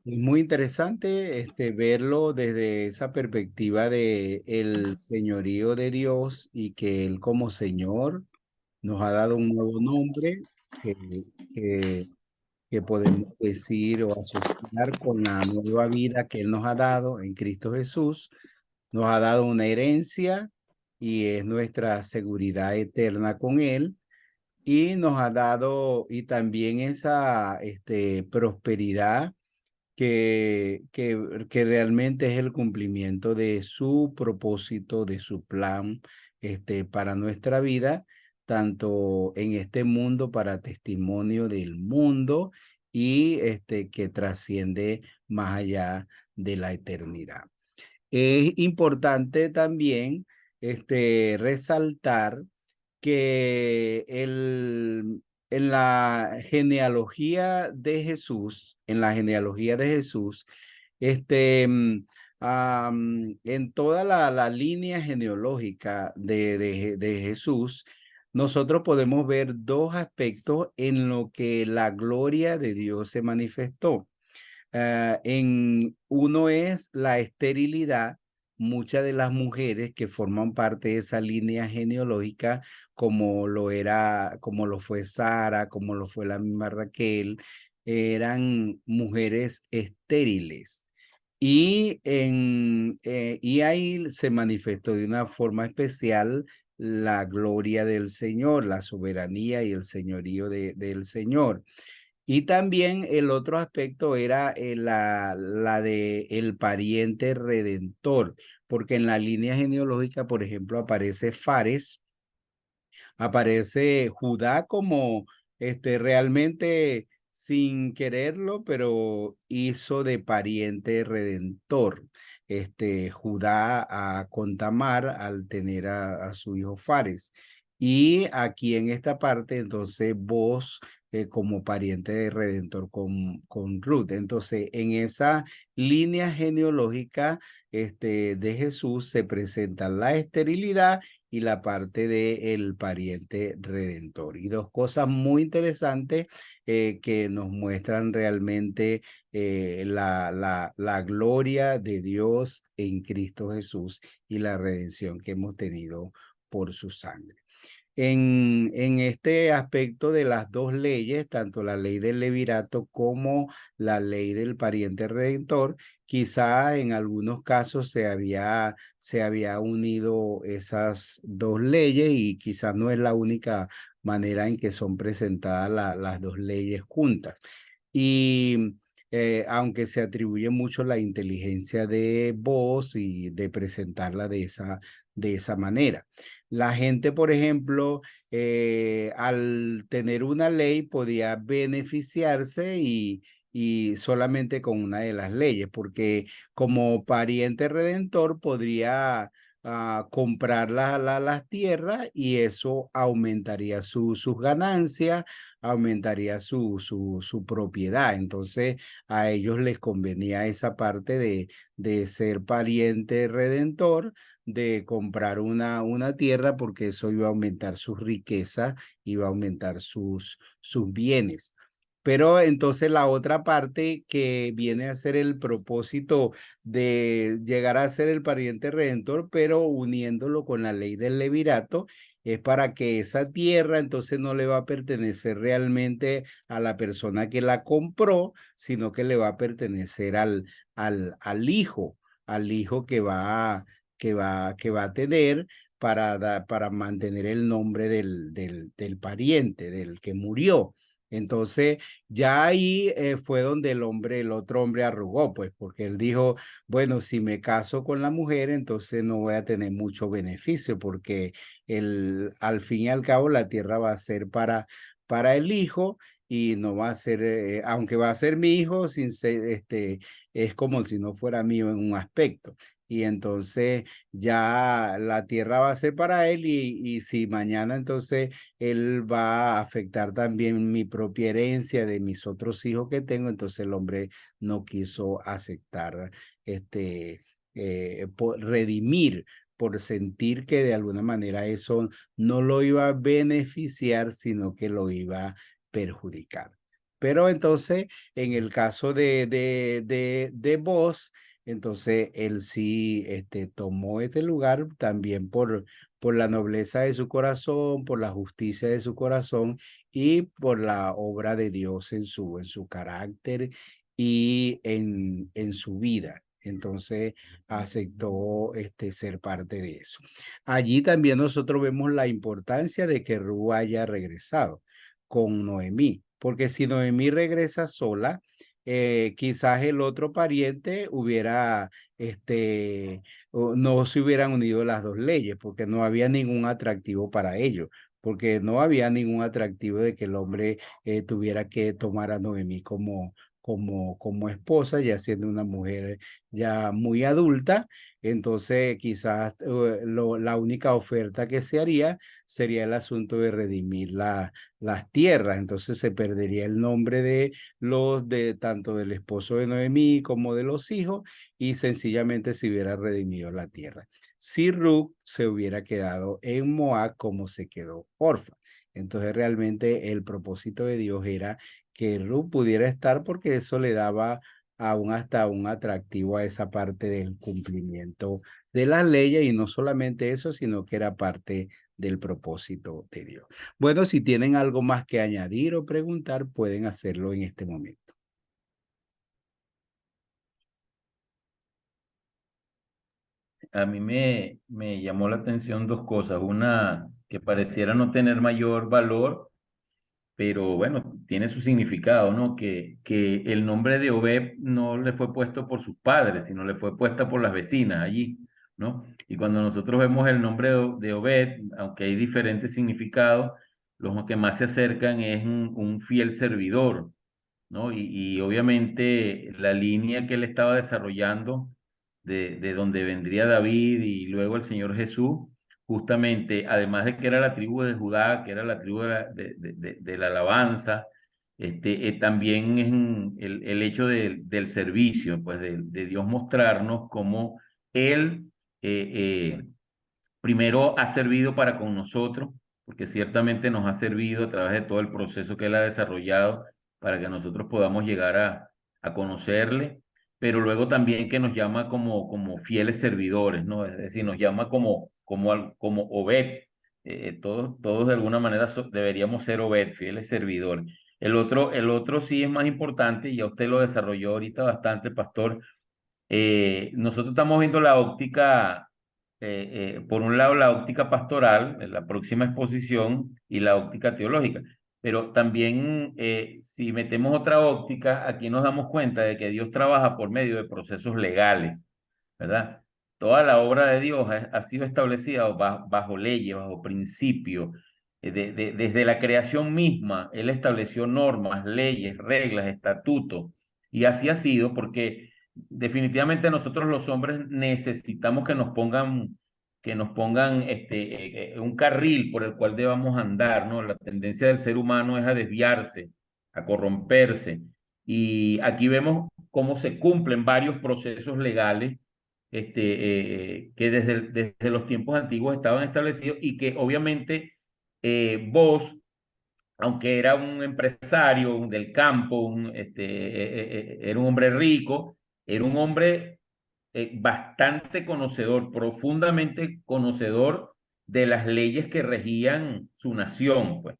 es muy interesante verlo desde esa perspectiva de el señorío de Dios y que Él como Señor nos ha dado un nuevo nombre que, que, que podemos decir o asociar con la nueva vida que Él nos ha dado en Cristo Jesús. Nos ha dado una herencia y es nuestra seguridad eterna con Él. Y nos ha dado, y también esa prosperidad que realmente es el cumplimiento de su propósito, de su plan para nuestra vida, tanto en este mundo para testimonio del mundo y que trasciende más allá de la eternidad. Es importante también resaltar que en la genealogía de Jesús, en toda la línea genealógica de Jesús, nosotros podemos ver dos aspectos en lo que la gloria de Dios se manifestó. En uno es la esterilidad. Muchas de las mujeres que forman parte de esa línea genealógica, como lo fue Sara, como lo fue la misma Raquel, eran mujeres estériles. Y ahí se manifestó de una forma especial la gloria del Señor, la soberanía y el señorío del Señor. Y también el otro aspecto era la de el pariente redentor, porque en la línea genealógica, por ejemplo, aparece Fares, aparece Judá como realmente sin quererlo, pero hizo de pariente redentor. Judá con Tamar al tener a su hijo Fares. Y aquí en esta parte, entonces, vos como pariente de redentor con Ruth. Entonces, en esa línea genealógica de Jesús se presenta la esterilidad y la parte de el pariente redentor. Y dos cosas muy interesantes que nos muestran realmente la gloria de Dios en Cristo Jesús y la redención que hemos tenido por su sangre. En este aspecto de las dos leyes, tanto la ley del levirato como la ley del pariente redentor, quizá en algunos casos se había unido esas dos leyes y quizás no es la única manera en que son presentadas las dos leyes juntas. Y aunque se atribuye mucho la inteligencia de voz y de presentarla de esa manera. La gente, por ejemplo, al tener una ley podía beneficiarse y solamente con una de las leyes, porque como pariente redentor podría comprar las tierras y eso aumentaría sus ganancias, aumentaría su propiedad. Entonces a ellos les convenía esa parte de ser pariente redentor, de comprar una tierra, porque eso iba a aumentar sus riquezas, iba a aumentar sus bienes. Pero entonces la otra parte que viene a ser el propósito de llegar a ser el pariente redentor, pero uniéndolo con la ley del levirato, es para que esa tierra entonces no le va a pertenecer realmente a la persona que la compró, sino que le va a pertenecer al hijo que va a tener para mantener el nombre del pariente, del que murió. Entonces, ya ahí fue donde el otro hombre arrugó, pues, porque él dijo, bueno, si me caso con la mujer, entonces no voy a tener mucho beneficio, porque al fin y al cabo la tierra va a ser para el hijo y no va a ser, aunque va a ser mi hijo, sin ser, es como si no fuera mío en un aspecto. Y entonces ya la tierra va a ser para él y si mañana entonces él va a afectar también mi propia herencia de mis otros hijos que tengo, entonces el hombre no quiso aceptar, redimir, por sentir que de alguna manera eso no lo iba a beneficiar, sino que lo iba a perjudicar. Pero entonces, en el caso de Boaz, entonces él sí tomó este lugar también por la nobleza de su corazón, por la justicia de su corazón y por la obra de Dios en su carácter y en su vida. Entonces aceptó ser parte de eso. Allí también nosotros vemos la importancia de que Rú haya regresado con Noemí, porque si Noemí regresa sola, quizás el otro pariente no se hubieran unido las dos leyes, porque no había ningún atractivo para ellos, porque no había ningún atractivo de que el hombre tuviera que tomar a Noemí como esposa, ya siendo una mujer ya muy adulta. Entonces quizás la única oferta que se haría sería el asunto de redimir las tierras. Entonces se perdería el nombre de tanto del esposo de Noemí como de los hijos, y sencillamente se hubiera redimido la tierra. Si Ruth se hubiera quedado en Moab como se quedó Orfa. Entonces realmente el propósito de Dios era que Ruth pudiera estar, porque eso le daba hasta un atractivo a esa parte del cumplimiento de las leyes, y no solamente eso, sino que era parte del propósito de Dios. Bueno, si tienen algo más que añadir o preguntar, pueden hacerlo en este momento. A mí me llamó la atención dos cosas. Una, que pareciera no tener mayor valor, pero bueno, tiene su significado, ¿no? Que el nombre de Obed no le fue puesto por sus padres, sino le fue puesta por las vecinas allí, ¿no? Y cuando nosotros vemos el nombre de Obed, aunque hay diferentes significados, los que más se acercan es un fiel servidor, ¿no? Y obviamente la línea que él estaba desarrollando de donde vendría David y luego el Señor Jesús, justamente, además de que era la tribu de Judá, que era la tribu de la alabanza, también es el hecho del servicio, pues de Dios mostrarnos cómo Él primero ha servido para con nosotros, porque ciertamente nos ha servido a través de todo el proceso que Él ha desarrollado para que nosotros podamos llegar a conocerle, pero luego también que nos llama como fieles servidores, ¿no? Es decir, nos llama como Obed. Todos de alguna manera deberíamos ser Obed, fieles servidores. El otro sí es más importante, y ya usted lo desarrolló ahorita bastante, pastor. Nosotros estamos viendo la óptica, por un lado la óptica pastoral, en la próxima exposición, y la óptica teológica, pero también si metemos otra óptica, aquí nos damos cuenta de que Dios trabaja por medio de procesos legales, ¿verdad? Toda la obra de Dios ha sido establecida bajo leyes, bajo principios. Desde la creación misma, Él estableció normas, leyes, reglas, estatutos, y así ha sido porque definitivamente nosotros los hombres necesitamos que nos pongan un carril por el cual debamos andar, ¿no? La tendencia del ser humano es a desviarse, a corromperse. Y aquí vemos cómo se cumplen varios procesos legales que desde los tiempos antiguos estaban establecidos, y que obviamente vos, aunque era un empresario del campo, era un hombre rico, era un hombre bastante conocedor, profundamente conocedor de las leyes que regían su nación, pues.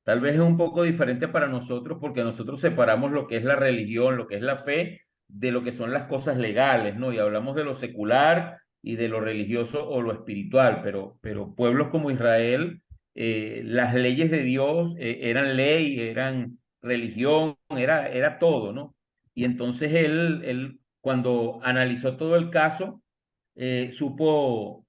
Tal vez es un poco diferente para nosotros, porque nosotros separamos lo que es la religión, lo que es la fe, de lo que son las cosas legales, ¿no? Y hablamos de lo secular y de lo religioso o lo espiritual, pero pueblos como Israel, las leyes de Dios eran ley, eran religión, era todo, ¿no? Y entonces él cuando analizó todo el caso, supo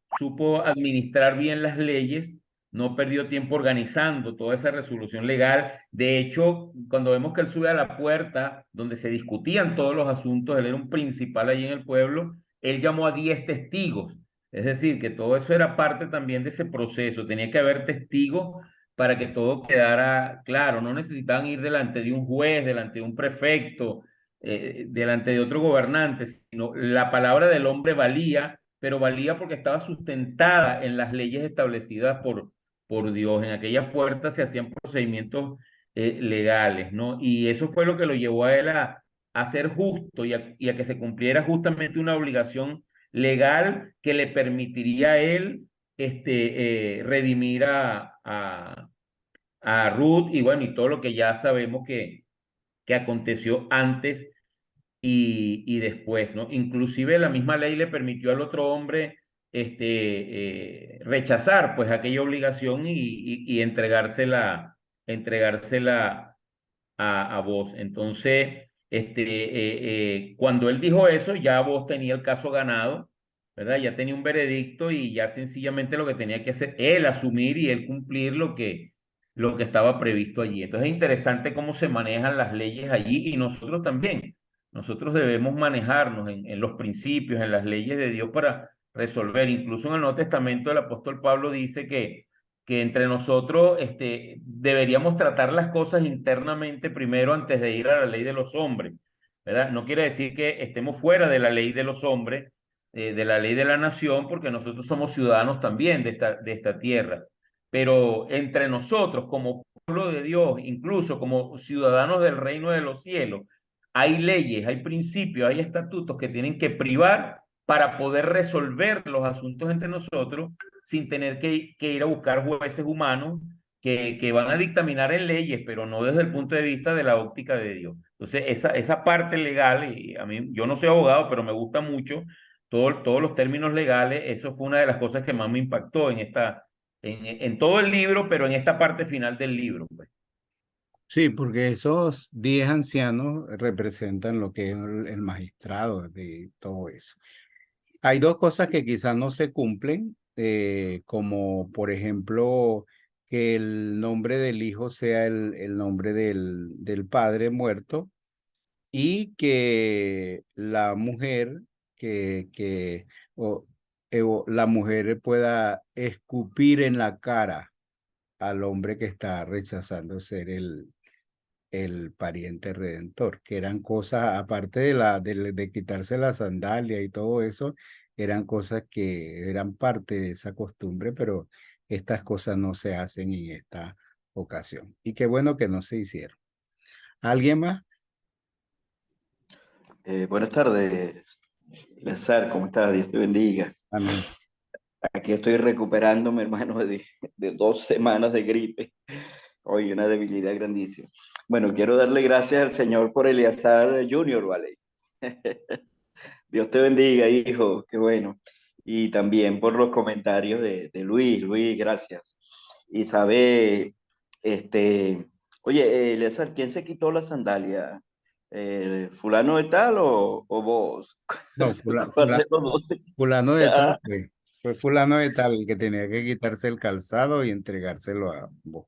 administrar bien las leyes, no perdió tiempo organizando toda esa resolución legal. De hecho, cuando vemos que él sube a la puerta donde se discutían todos los asuntos, él era un principal allí en el pueblo, él llamó a 10 testigos. Es decir, que todo eso era parte también de ese proceso. Tenía que haber testigos para que todo quedara claro. No necesitaban ir delante de un juez, delante de un prefecto, delante de otro gobernante, sino la palabra del hombre valía, pero valía porque estaba sustentada en las leyes establecidas por Dios. En aquellas puertas se hacían procedimientos legales, ¿no? Y eso fue lo que lo llevó a él a ser justo, y a que se cumpliera justamente una obligación legal que le permitiría a él redimir a Ruth, y bueno, y todo lo que ya sabemos que aconteció antes y después, ¿no? Inclusive la misma ley le permitió al otro hombre rechazar pues aquella obligación y entregársela a vos. Entonces, cuando él dijo eso, ya vos tenía el caso ganado, ¿verdad? Ya tenía un veredicto, y ya sencillamente lo que tenía que hacer él asumir y él cumplir lo que estaba previsto allí. Entonces es interesante cómo se manejan las leyes allí y nosotros también. Nosotros debemos manejarnos en los principios, en las leyes de Dios para resolver. Incluso en el Nuevo Testamento el apóstol Pablo dice que entre nosotros deberíamos tratar las cosas internamente primero antes de ir a la ley de los hombres, ¿verdad? No quiere decir que estemos fuera de la ley de los hombres, de la ley de la nación, porque nosotros somos ciudadanos también de esta tierra. Pero entre nosotros, como pueblo de Dios, incluso como ciudadanos del reino de los cielos, hay leyes, hay principios, hay estatutos que tienen que privar para poder resolver los asuntos entre nosotros sin tener que ir a buscar jueces humanos que van a dictaminar en leyes, pero no desde el punto de vista de la óptica de Dios. Entonces, esa parte legal, y a mí, yo no soy abogado, pero me gusta mucho todos los términos legales, eso fue una de las cosas que más me impactó en todo el libro, pero en esta parte final del libro, pues. Sí, porque esos 10 ancianos representan lo que es el magistrado de todo eso. Hay dos cosas que quizás no se cumplen, como por ejemplo que el nombre del hijo sea el nombre del padre muerto y que la mujer o, la mujer pueda escupir en la cara al hombre que está rechazando ser el pariente redentor, que eran cosas, aparte de quitarse la sandalia y todo eso, eran cosas que eran parte de esa costumbre, pero estas cosas no se hacen en esta ocasión. Y qué bueno que no se hicieron. ¿Alguien más? Buenas tardes, Lazar, ¿cómo estás? Dios te bendiga. Amén. Aquí estoy recuperándome, hermano, de 2 semanas de gripe. Hoy una debilidad grandísima. Bueno, quiero darle gracias al Señor por Eleazar Junior, ¿vale? Dios te bendiga, hijo, qué bueno. Y también por los comentarios de Luis. Luis, gracias. Y sabe, este, oye, Eleazar, ¿quién se quitó la sandalia? ¿Fulano de tal o vos? No, ¿Cuál de los dos? fulano de tal Ah, fue fulano de tal el que tenía que quitarse el calzado y entregárselo a vos.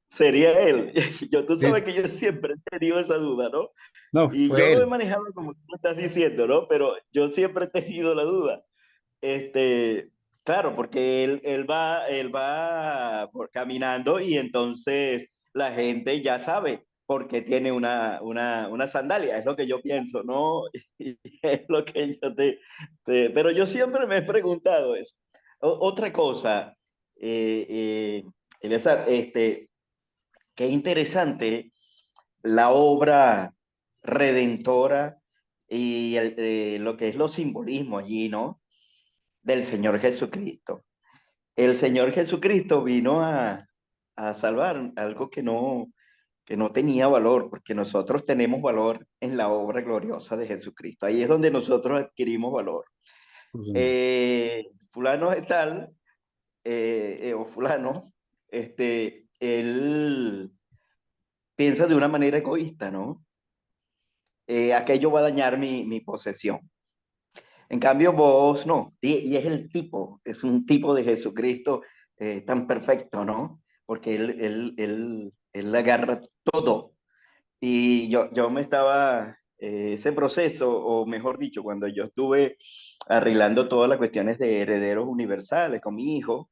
sería él. Tú Sí, sabes que yo siempre he tenido esa duda, ¿no? no, Y yo fue lo he él. manejado como tú estás diciendo, ¿no? Pero yo siempre he tenido la duda. Este, claro, porque él va caminando y entonces la gente ya sabe por qué tiene una sandalia, es lo que yo pienso, ¿no? Y es lo que yo pero yo siempre me he preguntado eso. Otra cosa, eh, eh, Eleazar, qué interesante la obra redentora y lo que es los simbolismos allí, ¿no? Del Señor Jesucristo. El Señor Jesucristo vino a salvar algo que no tenía valor, porque nosotros tenemos valor en la obra gloriosa de Jesucristo. Ahí es donde nosotros adquirimos valor. Fulano es tal, o fulano, él piensa de una manera egoísta, ¿no? Aquello va a dañar mi posesión. En cambio, vos no. Y es el tipo, es un tipo de Jesucristo tan perfecto, ¿no? Porque él agarra todo. Y yo me estaba, ese proceso, o mejor dicho, cuando yo estuve arreglando todas las cuestiones de herederos universales con mi hijo,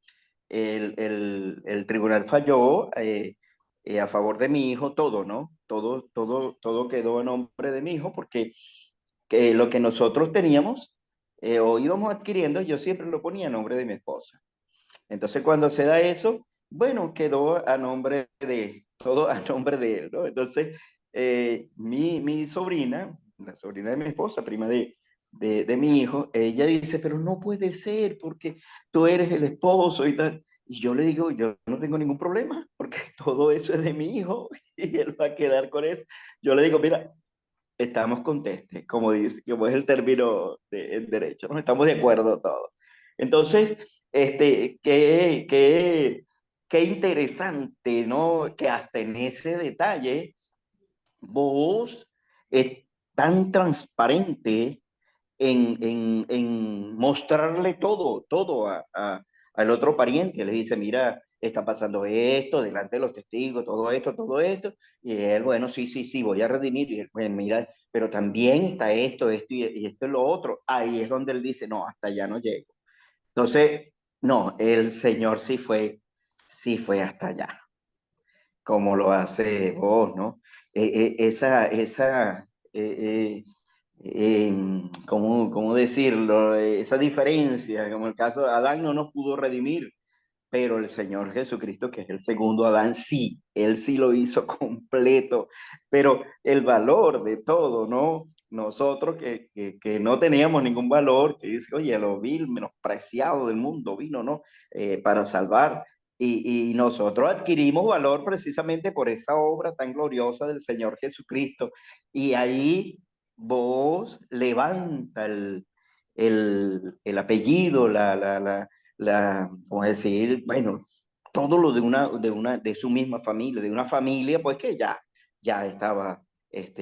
el tribunal falló a favor de mi hijo, todo, ¿no? Todo quedó a nombre de mi hijo porque lo que nosotros teníamos o íbamos adquiriendo, yo siempre lo ponía a nombre de mi esposa. Entonces, cuando se da eso, bueno, quedó a nombre de, todo a nombre de él, ¿no? Entonces, mi sobrina, la sobrina de mi esposa, prima de mi hijo, ella dice, pero no puede ser porque tú eres el esposo y tal. Y yo le digo, yo no tengo ningún problema porque todo eso es de mi hijo y él va a quedar con eso. Yo le digo, mira, estamos contestes, como dice, como es el término en derecho, ¿no? Estamos de acuerdo todos. Entonces, qué interesante, ¿no? Que hasta en ese detalle vos es tan transparente en mostrarle todo al otro pariente. Le dice, mira, está pasando esto, delante de los testigos, todo esto, y él, bueno, sí, voy a redimir, y él, bueno, mira, pero también está esto y esto es lo otro, ahí es donde él dice, no, hasta allá no llego. Entonces, no, el Señor sí fue hasta allá, como lo hace vos, ¿no? ¿Cómo decirlo? Esa diferencia, como el caso de Adán no nos pudo redimir, pero el Señor Jesucristo, que es el segundo Adán, sí, él sí lo hizo completo, pero el valor de todo, ¿no? Nosotros que no teníamos ningún valor, que dice, oye, lo vil, menospreciado del mundo vino, ¿no? Para salvar. Y nosotros adquirimos valor precisamente por esa obra tan gloriosa del Señor Jesucristo. Y ahí vos levanta el apellido, ¿cómo decir? Bueno, todo lo de su misma familia, de una familia, pues que ya estaba,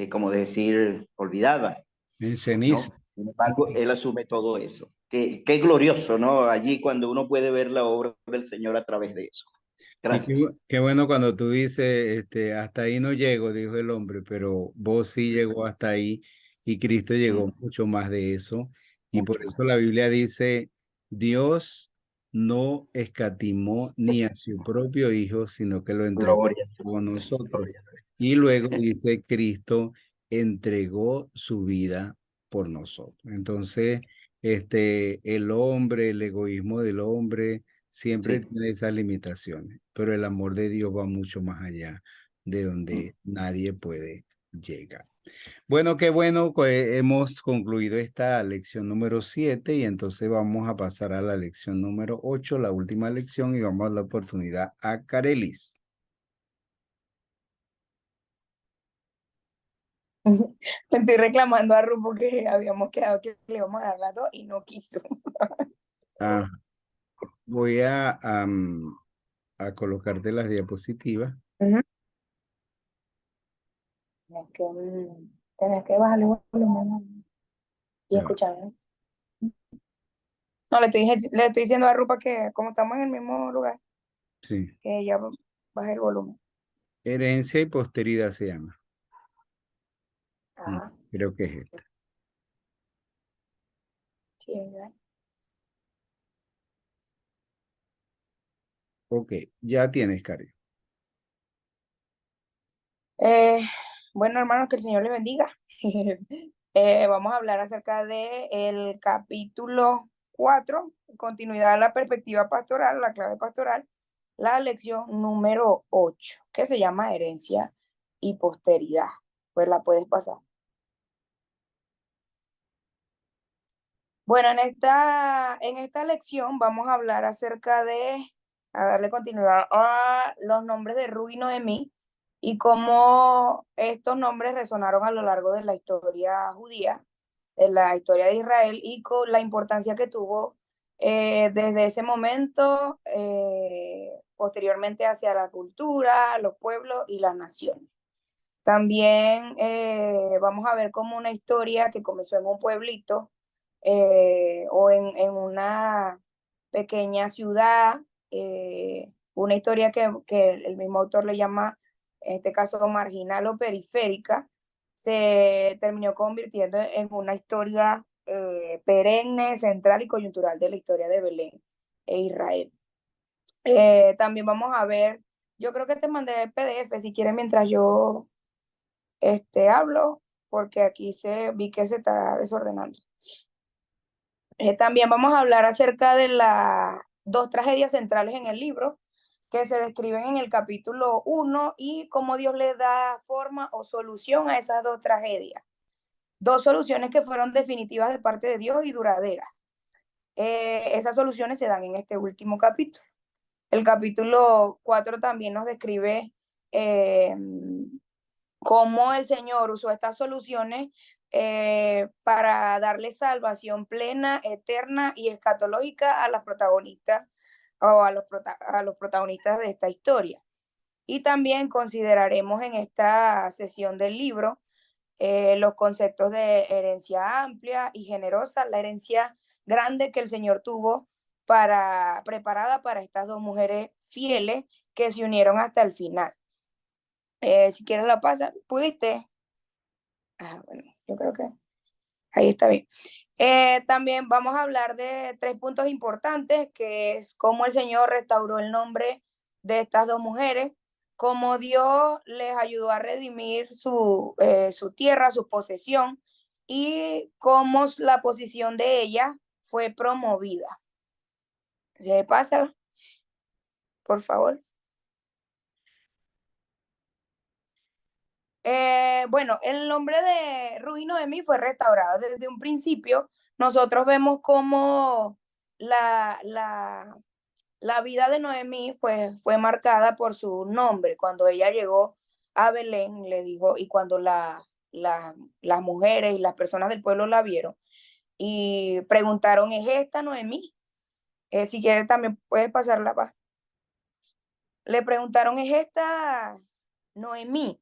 como decir, olvidada, En ceniza. ¿no? Sin embargo, él asume todo eso. Qué glorioso, ¿no? Allí cuando uno puede ver la obra del Señor a través de eso. Y Gracias. qué bueno cuando tú dices, hasta ahí no llego, dijo el hombre, pero vos sí llegó hasta ahí y Cristo llegó Mm, mucho más de eso. Y por mucho eso la más. Biblia dice, Dios no escatimó ni a su propio Hijo, sino que lo entregó Gloria a su a nombre. nosotros. Gloria a su nombre. Y luego dice, Cristo entregó su vida por nosotros. Entonces, el hombre, el egoísmo del hombre, siempre Sí. tiene esas limitaciones, pero el amor de Dios va mucho más allá de Mm. donde nadie puede llegar. Bueno, qué bueno que hemos concluido esta lección número 7 y entonces vamos a pasar a la lección número 8, la última lección, y vamos a dar la oportunidad a Carelis. Le estoy reclamando a Ru porque habíamos quedado que le íbamos a dar las dos y no quiso. Ah, voy a colocarte las diapositivas. Ujú. Tenés que bajarle el volumen y Ya va. escucharme. No, le estoy diciendo a Rupa que como estamos en el mismo lugar, Sí, que ella baje el volumen. herencia y posteridad se llama. Ajá, Creo que es esta. sí, ¿verdad? Ok, ya tienes, Cari. Eh, bueno, hermanos, que el Señor les bendiga. Vamos a hablar acerca de el capítulo 4, continuidad de la perspectiva pastoral, la clave pastoral, la lección número 8, que se llama herencia y posteridad. Pues la puedes pasar. Bueno, en esta lección vamos a hablar a darle continuidad a los nombres de Ru y Noemí y cómo estos nombres resonaron a lo largo de la historia judía, de la historia de Israel y con la importancia que tuvo desde ese momento, posteriormente hacia la cultura, los pueblos y las naciones. También vamos a ver cómo una historia que comenzó en un pueblito o en una pequeña ciudad, una historia que el mismo autor le llama, en este caso, marginal o periférica, se terminó convirtiendo en una historia perenne, central y coyuntural de la historia de Belén e Israel. También vamos a ver, yo creo que te mandé el PDF, si quieres, mientras yo hablo, porque aquí vi que se está desordenando. También vamos a hablar acerca de las dos tragedias centrales en el libro, que se describen en el capítulo 1 y cómo Dios le da forma o solución a esas dos tragedias. Dos soluciones que fueron definitivas de parte de Dios y duraderas. Esas soluciones se dan en este último capítulo. El capítulo 4 también nos describe cómo el Señor usó estas soluciones para darle salvación plena, eterna y escatológica a las protagonistas o a los protagonistas de esta historia. Y también consideraremos en esta sesión del libro los conceptos de herencia amplia y generosa, la herencia grande que el Señor tuvo preparada para estas dos mujeres fieles que se unieron hasta el final. Si quieres la pasa, ¿pudiste? Bueno, yo creo que ahí está bien. También vamos a hablar de 3 puntos importantes, que es cómo el Señor restauró el nombre de estas dos mujeres, cómo Dios les ayudó a redimir su tierra, su posesión, y cómo la posición de ella fue promovida. ¿Se pasa? Por favor. Bueno, el nombre de Ruth y Noemí fue restaurado. Desde un principio, nosotros vemos cómo la vida de Noemí fue marcada por su nombre. Cuando ella llegó a Belén, le dijo, y cuando las mujeres y las personas del pueblo la vieron, y preguntaron, ¿es esta Noemí? Si quieres también puedes pasarla, pa. Le preguntaron, ¿es esta Noemí?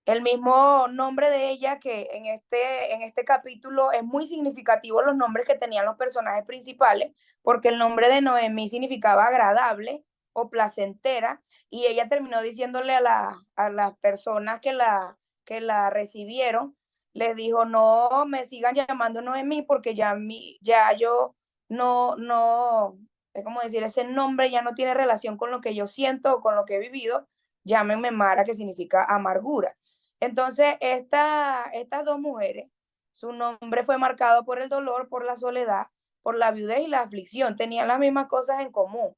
El mismo nombre de ella, que en este capítulo es muy significativo los nombres que tenían los personajes principales, porque el nombre de Noemí significaba agradable o placentera, y ella terminó diciéndole a las personas que la recibieron, les dijo, no me sigan llamando Noemí, porque ya yo no, es como decir, ese nombre ya no tiene relación con lo que yo siento o con lo que he vivido, llámenme Mara, que significa amargura. Entonces, estas dos mujeres, su nombre fue marcado por el dolor, por la soledad, por la viudez y la aflicción. Tenían las mismas cosas en común.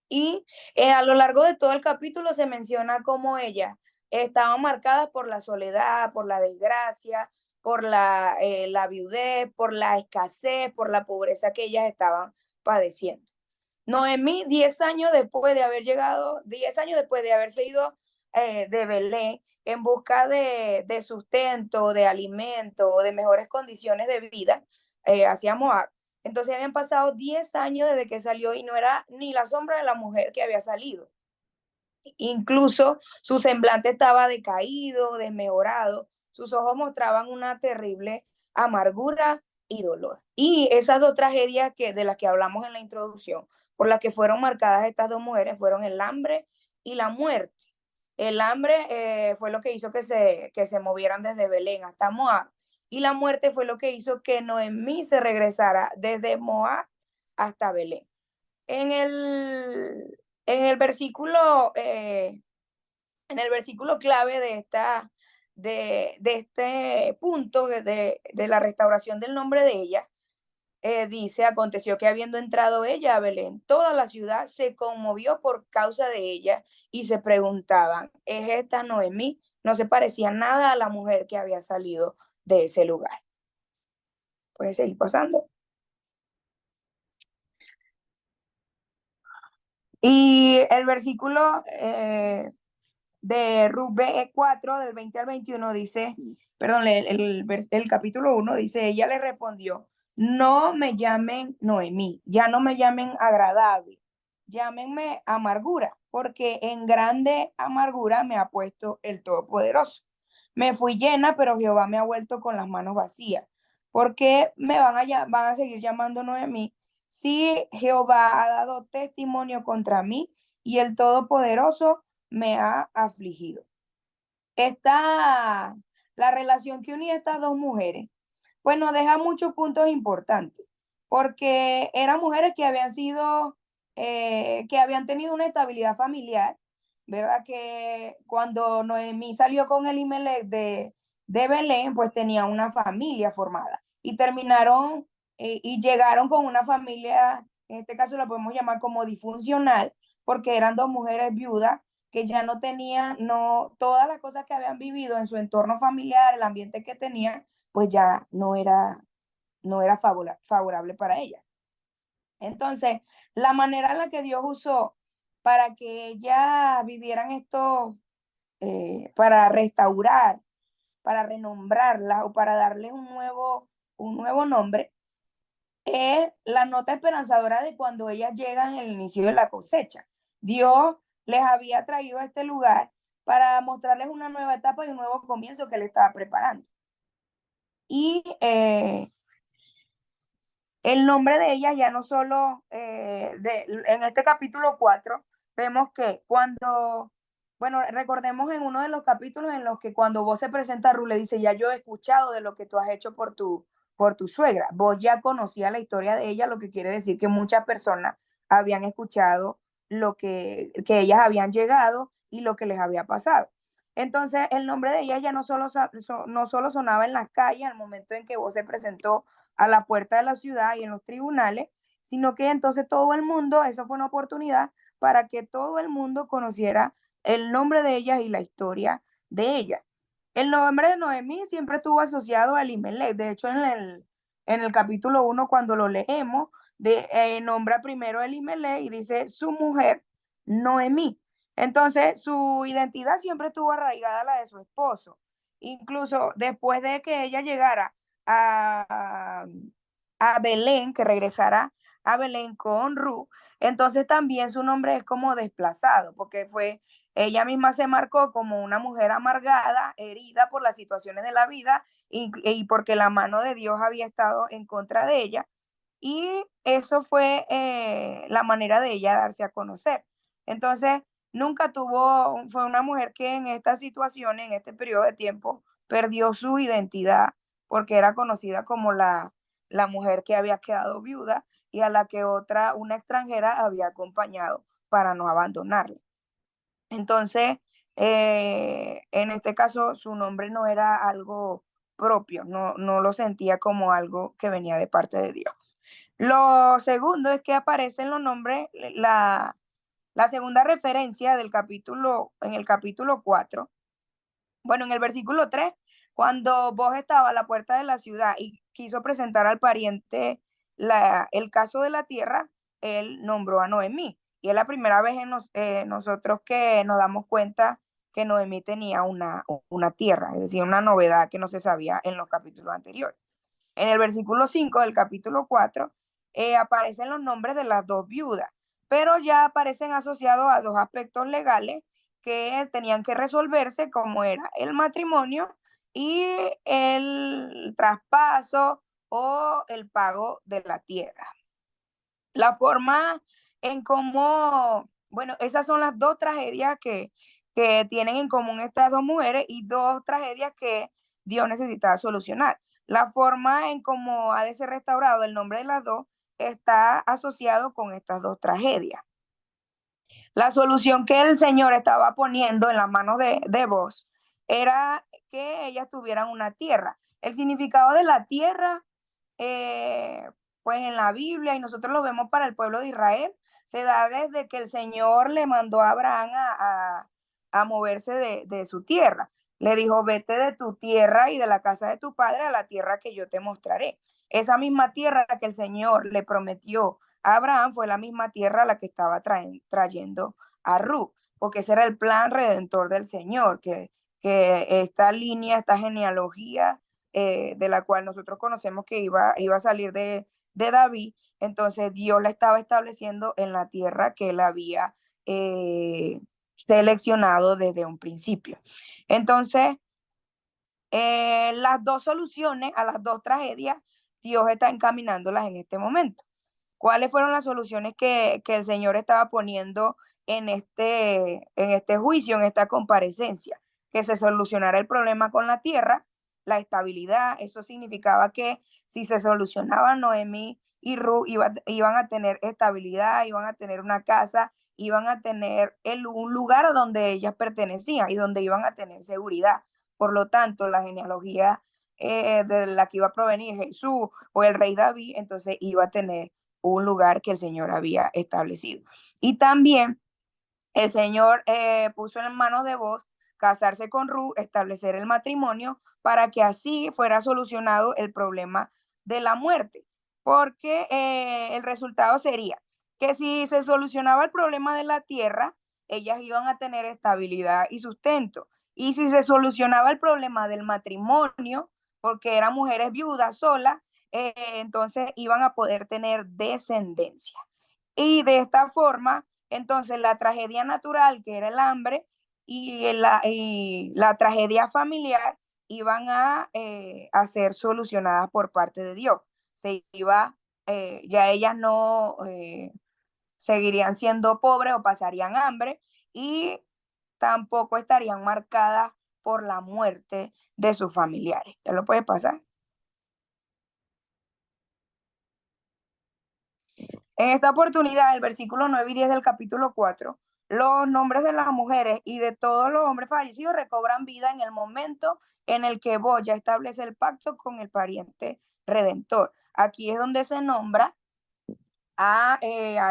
Y a lo largo de todo el capítulo se menciona cómo ellas estaban marcadas por la soledad, por la desgracia, por la viudez, por la escasez, por la pobreza que ellas estaban padeciendo. Noemí, 10 años después de haber llegado, 10 años después de haberse ido de Belén en busca de sustento, de alimento, de mejores condiciones de vida hacia Moab. Entonces habían pasado 10 años desde que salió y no era ni la sombra de la mujer que había salido. Incluso su semblante estaba decaído, desmejorado, sus ojos mostraban una terrible amargura y dolor. Y esas dos tragedias de las que hablamos en la introducción, por las que fueron marcadas estas dos mujeres, fueron el hambre y la muerte. El hambre fue lo que hizo que se movieran desde Belén hasta Moab, y la muerte fue lo que hizo que Noemí se regresara desde Moab hasta Belén. En el versículo, en el versículo clave de este punto de la restauración del nombre de ella, dice, aconteció que habiendo entrado ella a Belén, toda la ciudad se conmovió por causa de ella y se preguntaban, ¿es esta Noemí? No se parecía nada a la mujer que había salido de ese lugar. Puedes seguir pasando. Y el versículo de Ruth 4, del 20 al 21, dice, perdón, el capítulo 1 dice, ella le respondió, no me llamen Noemí, ya no me llamen agradable, llámenme amargura, porque en grande amargura me ha puesto el Todopoderoso. Me fui llena, pero Jehová me ha vuelto con las manos vacías. ¿Por qué me van a seguir llamando Noemí si Jehová ha dado testimonio contra mí y el Todopoderoso me ha afligido? La relación que unía estas dos mujeres, pues nos deja muchos puntos importantes, porque eran mujeres que habían sido, que habían tenido una estabilidad familiar, ¿verdad? Que cuando Noemí salió con Elimelech de Belén, pues tenía una familia formada y terminaron y llegaron con una familia, en este caso la podemos llamar como disfuncional, porque eran dos mujeres viudas que ya no tenían, no, todas las cosas que habían vivido en su entorno familiar, el ambiente que tenían, pues ya no era favorable para ella. Entonces, la manera en la que Dios usó para que ellas vivieran esto, para restaurar, para renombrarla o para darle un nuevo nombre, es la nota esperanzadora de cuando ellas llegan en el inicio de la cosecha. Dios les había traído a este lugar para mostrarles una nueva etapa y un nuevo comienzo que le estaba preparando. Y El nombre de ella ya no solo, en este capítulo 4, vemos que cuando, bueno, recordemos en uno de los capítulos en los que cuando vos se presenta a Ruth le dice, ya yo he escuchado de lo que tú has hecho por tu suegra. Vos ya conocías la historia de ella, lo que quiere decir que muchas personas habían escuchado lo que ellas habían llegado y lo que les había pasado. Entonces, el nombre de ella ya no solo sonaba en las calles al momento en que vos se presentó a la puerta de la ciudad y en los tribunales, sino que entonces todo el mundo, eso fue una oportunidad para que todo el mundo conociera el nombre de ella y la historia de ella. El nombre de Noemí siempre estuvo asociado a Elimelech. De hecho, en el capítulo 1, cuando lo leemos, nombra primero a Elimelech y dice su mujer Noemí. Entonces, su identidad siempre estuvo arraigada a la de su esposo. Incluso después de que ella llegara a, a Belén, que regresara a Belén con Ruth, entonces también su nombre es como desplazado, porque ella misma se marcó como una mujer amargada, herida por las situaciones de la vida y porque la mano de Dios había estado en contra de ella. Y eso fue la manera de ella darse a conocer. Entonces, fue una mujer que en esta situación, en este periodo de tiempo, perdió su identidad porque era conocida como la mujer que había quedado viuda y a la que una extranjera había acompañado para no abandonarla. Entonces, en este caso, su nombre no era algo propio, no lo sentía como algo que venía de parte de Dios. Lo segundo es que aparecen los nombres, la segunda referencia en el capítulo 4, bueno, en el versículo 3, cuando vos estaba a la puerta de la ciudad y quiso presentar al pariente el caso de la tierra, él nombró a Noemí. Y es la primera vez nosotros que nos damos cuenta que Noemí tenía una tierra, es decir, una novedad que no se sabía en los capítulos anteriores. En el versículo 5 del capítulo 4 aparecen los nombres de las dos viudas, pero ya aparecen asociados a dos aspectos legales que tenían que resolverse, como era el matrimonio y el traspaso o el pago de la tierra. La forma en cómo, bueno, esas son las dos tragedias que tienen en común estas dos mujeres y dos tragedias que Dios necesitaba solucionar. La forma en cómo ha de ser restaurado el nombre de las dos está asociado con estas dos tragedias. La solución que el Señor estaba poniendo en las manos de vos era que ellas tuvieran una tierra. El significado de la tierra, pues en la Biblia, y nosotros lo vemos para el pueblo de Israel, se da desde que el Señor le mandó a Abraham a moverse de su tierra. Le dijo, vete de tu tierra y de la casa de tu padre a la tierra que yo te mostraré. Esa misma tierra que el Señor le prometió Abraham fue la misma tierra a la que estaba trayendo a Ruth, porque ese era el plan redentor del Señor, que esta línea, esta genealogía de la cual nosotros conocemos que iba a salir de David, entonces Dios la estaba estableciendo en la tierra que él había seleccionado desde un principio. Entonces, las dos soluciones a las dos tragedias, Dios está encaminándolas en este momento. ¿Cuáles fueron las soluciones que el Señor estaba poniendo en este juicio, en esta comparecencia? Que se solucionara el problema con la tierra, la estabilidad. Eso significaba que si se solucionaba, Noemí y Ruth iban a tener estabilidad, iban a tener una casa, iban a tener un lugar a donde ellas pertenecían y donde iban a tener seguridad. Por lo tanto, la genealogía de la que iba a provenir Jesús o el rey David, entonces iba a tener un lugar que el Señor había establecido. Y también el Señor puso en manos de vos casarse con Ruth, establecer el matrimonio para que así fuera solucionado el problema de la muerte, porque el resultado sería que si se solucionaba el problema de la tierra, ellas iban a tener estabilidad y sustento. Y si se solucionaba el problema del matrimonio, porque eran mujeres viudas solas, entonces iban a poder tener descendencia. Y de esta forma, entonces la tragedia natural, que era el hambre, y la tragedia familiar iban a ser solucionadas por parte de Dios. Se iba ya ellas no seguirían siendo pobres o pasarían hambre, y tampoco estarían marcadas por la muerte de sus familiares. ¿Ya lo puede pasar? En esta oportunidad, el versículo 9 y 10 del capítulo 4, los nombres de las mujeres y de todos los hombres fallecidos recobran vida en el momento en el que Boaz establece el pacto con el pariente redentor. Aquí es donde se nombra a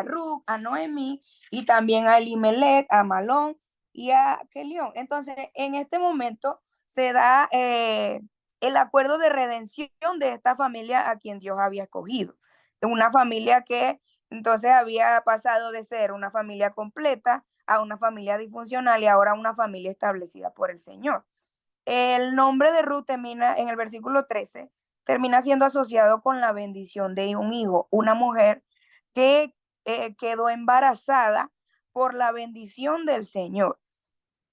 Ruth, a Noemí, y también a Elimelech, a Malón y a Kelión. Entonces, en este momento se da el acuerdo de redención de esta familia a quien Dios había escogido. Una familia que entonces había pasado de ser una familia completa a una familia disfuncional y ahora una familia establecida por el Señor. El nombre de Ruth termina en el versículo 13, termina siendo asociado con la bendición de un hijo, una mujer que quedó embarazada por la bendición del Señor.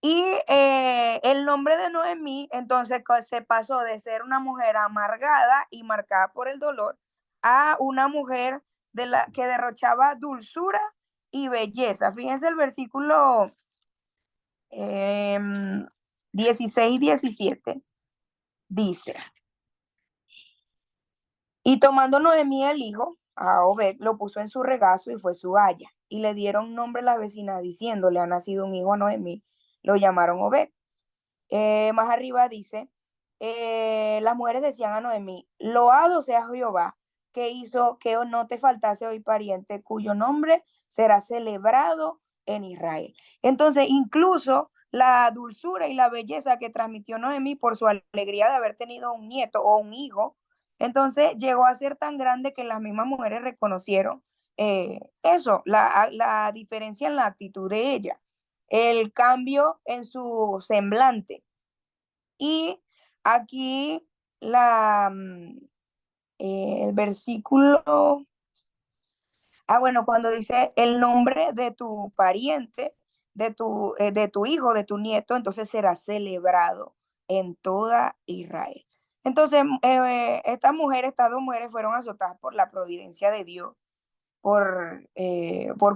Y el nombre de Noemí entonces se pasó de ser una mujer amargada y marcada por el dolor a una mujer que derrochaba dulzura y belleza. Fíjense el versículo 16 y 17. Dice: y tomando Noemí el hijo, a Obed, lo puso en su regazo y fue su haya. Y le dieron nombre a las vecinas diciendo: le ha nacido un hijo a Noemí. Lo llamaron Obed. Más arriba dice: las mujeres decían a Noemí: loado sea Jehová, que hizo que no te faltase hoy pariente, cuyo nombre será celebrado en Israel. Entonces, incluso la dulzura y la belleza que transmitió Noemí por su alegría de haber tenido un nieto o un hijo, entonces llegó a ser tan grande que las mismas mujeres reconocieron la diferencia en la actitud de ella, el cambio en su semblante. Y aquí el versículo, bueno, cuando dice el nombre de tu pariente, de tu hijo, de tu nieto, entonces será celebrado en toda Israel. Entonces, estas dos mujeres fueron azotadas por la providencia de Dios, por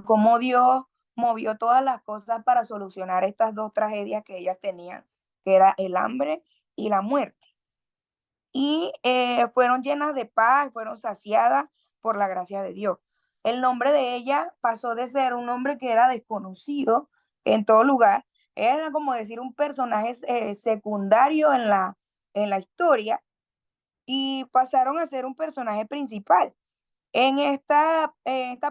cómo Dios movió todas las cosas para solucionar estas dos tragedias que ellas tenían, que era el hambre y la muerte. Y fueron llenas de paz, fueron saciadas por la gracia de Dios. El nombre de ella pasó de ser un nombre que era desconocido en todo lugar, era como decir un personaje secundario en la historia, y pasaron a ser un personaje principal. En esta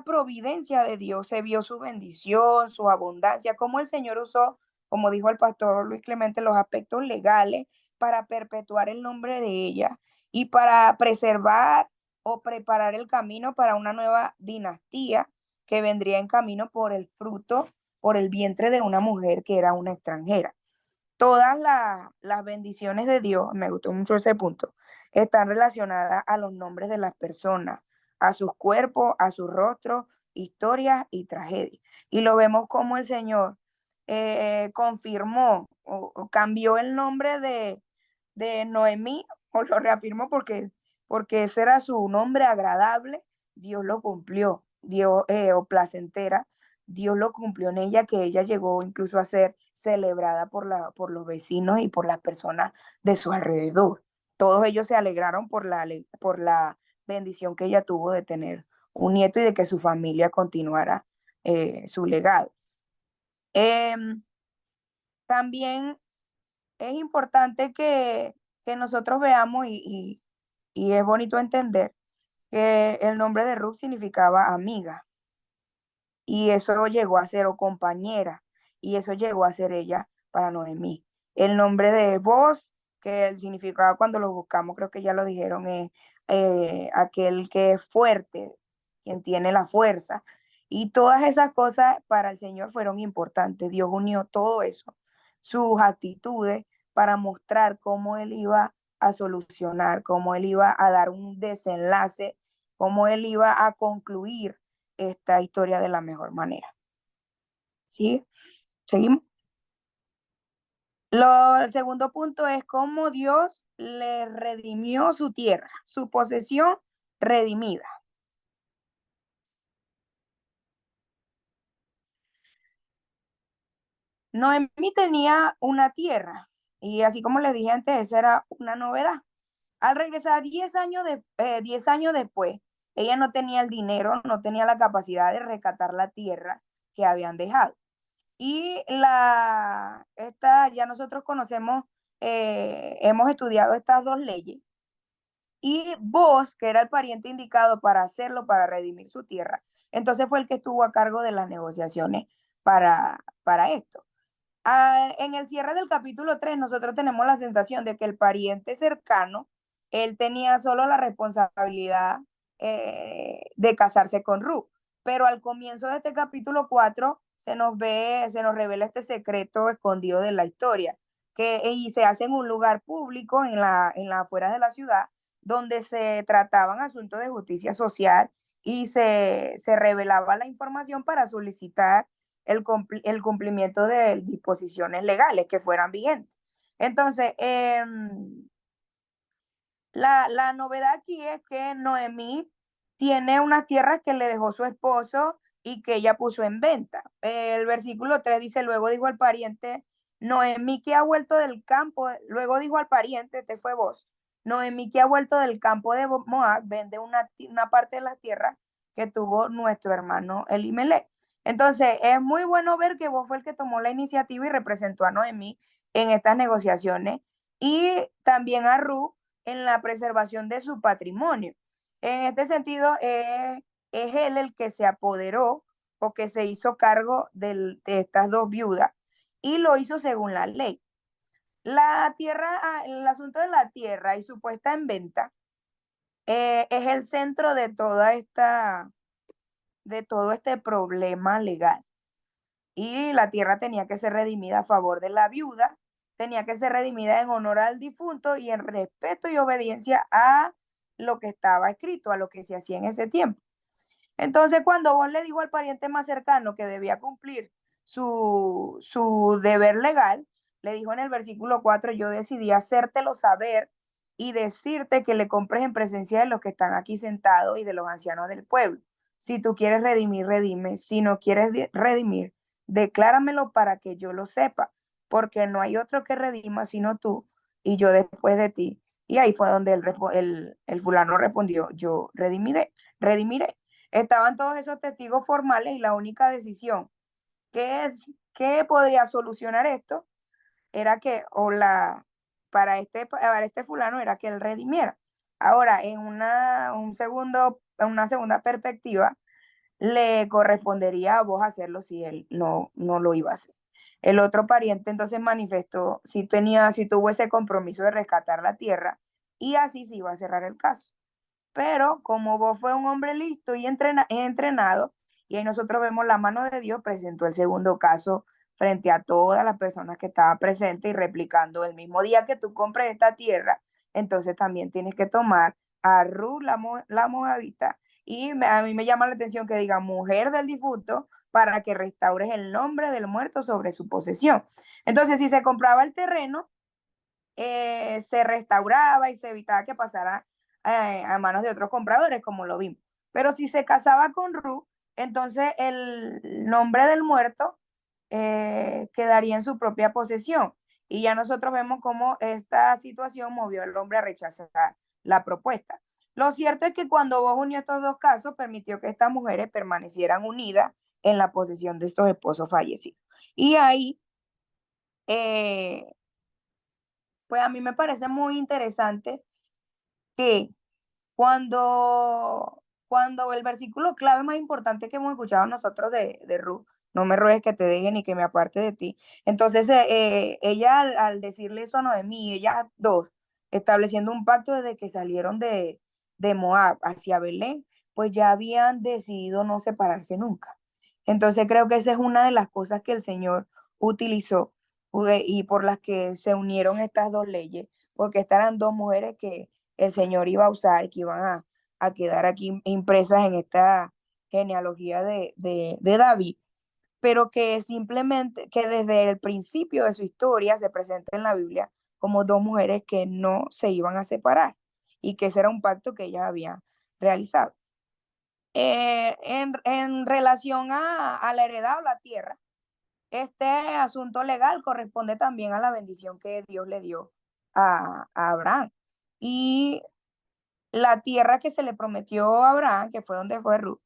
providencia de Dios se vio su bendición, su abundancia, cómo el Señor usó, como dijo el pastor Luis Clemente, los aspectos legales para perpetuar el nombre de ella y para preservar o preparar el camino para una nueva dinastía que vendría en camino por el fruto, por el vientre de una mujer que era una extranjera. Todas las bendiciones de Dios, me gustó mucho ese punto, están relacionadas a los nombres de las personas, a sus cuerpos, a sus rostros, historias y tragedias. Y lo vemos como el Señor confirmó o cambió el nombre de Noemí, o lo reafirmó porque ese era su nombre agradable. Dios lo cumplió, Dios, o placentera, Dios lo cumplió en ella, que ella llegó incluso a ser celebrada por los vecinos y por las personas de su alrededor. Todos ellos se alegraron por la bendición que ella tuvo de tener un nieto y de que su familia continuara su legado. También es importante que nosotros veamos y es bonito entender que el nombre de Ruth significaba amiga, y eso llegó a ser, o compañera, y eso llegó a ser ella para Noemí. El nombre de Boaz, que el significado cuando lo buscamos, creo que ya lo dijeron, es aquel que es fuerte, quien tiene la fuerza. Y todas esas cosas para el Señor fueron importantes. Dios unió todo eso, sus actitudes, para mostrar cómo Él iba a solucionar, cómo Él iba a dar un desenlace, cómo Él iba a concluir esta historia de la mejor manera. ¿Sí? ¿Seguimos? El segundo punto es cómo Dios le redimió su tierra, su posesión redimida. Noemí tenía una tierra y así como les dije antes, esa era una novedad. Al regresar 10 años después, ella no tenía el dinero, no tenía la capacidad de rescatar la tierra que habían dejado. Y ya nosotros conocemos, hemos estudiado estas dos leyes. Y vos, que era el pariente indicado para hacerlo, para redimir su tierra, entonces fue el que estuvo a cargo de las negociaciones para esto. En el cierre del capítulo 3, nosotros tenemos la sensación de que el pariente cercano, él tenía solo la responsabilidad de casarse con Ruth, pero al comienzo de este capítulo 4 se nos revela este secreto escondido de la historia, y se hace en un lugar público en la afueras de la ciudad, donde se trataban asuntos de justicia social y se revelaba la información para solicitar el cumplimiento de disposiciones legales que fueran vigentes. Entonces, la novedad aquí es que Noemí tiene unas tierras que le dejó su esposo y que ella puso en venta. El versículo 3 dice, luego dijo al pariente, Noemí que ha vuelto del campo, luego dijo al pariente, este fue vos, Noemí que ha vuelto del campo de Moab, vende una parte de la tierra que tuvo nuestro hermano Elimelech. Entonces, es muy bueno ver que vos fue el que tomó la iniciativa y representó a Noemí en estas negociaciones y también a Ruth en la preservación de su patrimonio. En este sentido, es él el que se apoderó o que se hizo cargo de estas dos viudas y lo hizo según la ley. La tierra, el asunto de la tierra y su puesta en venta es el centro de de todo este problema legal. Y la tierra tenía que ser redimida a favor de la viuda, tenía que ser redimida en honor al difunto y en respeto y obediencia a lo que estaba escrito, a lo que se hacía en ese tiempo. Entonces, cuando vos le dijo al pariente más cercano que debía cumplir su deber legal, le dijo en el versículo 4, yo decidí hacértelo saber y decirte que le compres en presencia de los que están aquí sentados y de los ancianos del pueblo. Si tú quieres redimir, redime. Si no quieres redimir, decláramelo para que yo lo sepa, porque no hay otro que redima sino tú y yo después de ti. Y ahí fue donde el fulano respondió, yo redimiré. Estaban todos esos testigos formales y la única decisión que podría solucionar esto era que, para este fulano era que él redimiera. Ahora, en una segunda perspectiva, le correspondería a vos hacerlo si él no lo iba a hacer. El otro pariente entonces manifestó si tuvo ese compromiso de rescatar la tierra y así se iba a cerrar el caso. Pero como vos fue un hombre listo y entrenado, y ahí nosotros vemos la mano de Dios, presentó el segundo caso frente a todas las personas que estaban presentes y replicando el mismo día que tú compres esta tierra, entonces también tienes que tomar a Ruth la moabita y a mí me llama la atención que diga mujer del difunto para que restaures el nombre del muerto sobre su posesión. Entonces, si se compraba el terreno, se restauraba y se evitaba que pasara a manos de otros compradores, como lo vimos. Pero si se casaba con Ruth, entonces el nombre del muerto quedaría en su propia posesión. Y ya nosotros vemos cómo esta situación movió al hombre a rechazar la propuesta. Lo cierto es que cuando vos unió estos dos casos, permitió que estas mujeres permanecieran unidas en la posesión de estos esposos fallecidos. Y ahí, pues a mí me parece muy interesante que cuando el versículo clave más importante que hemos escuchado nosotros de Ruth, no me ruegues que te deje ni que me aparte de ti. Entonces, ella al decirle eso a Noemí, ellas dos, estableciendo un pacto desde que salieron de Moab hacia Belén, pues ya habían decidido no separarse nunca. Entonces, creo que esa es una de las cosas que el Señor utilizó y por las que se unieron estas dos leyes, porque estas eran dos mujeres que el Señor iba a usar, que iban a quedar aquí impresas en esta genealogía de David, pero que simplemente, que desde el principio de su historia se presenta en la Biblia como dos mujeres que no se iban a separar y que ese era un pacto que ellas habían realizado. En relación a la heredad o la tierra, este asunto legal corresponde también a la bendición que Dios le dio a Abraham. Y la tierra que se le prometió a Abraham, que fue donde fue Ruth,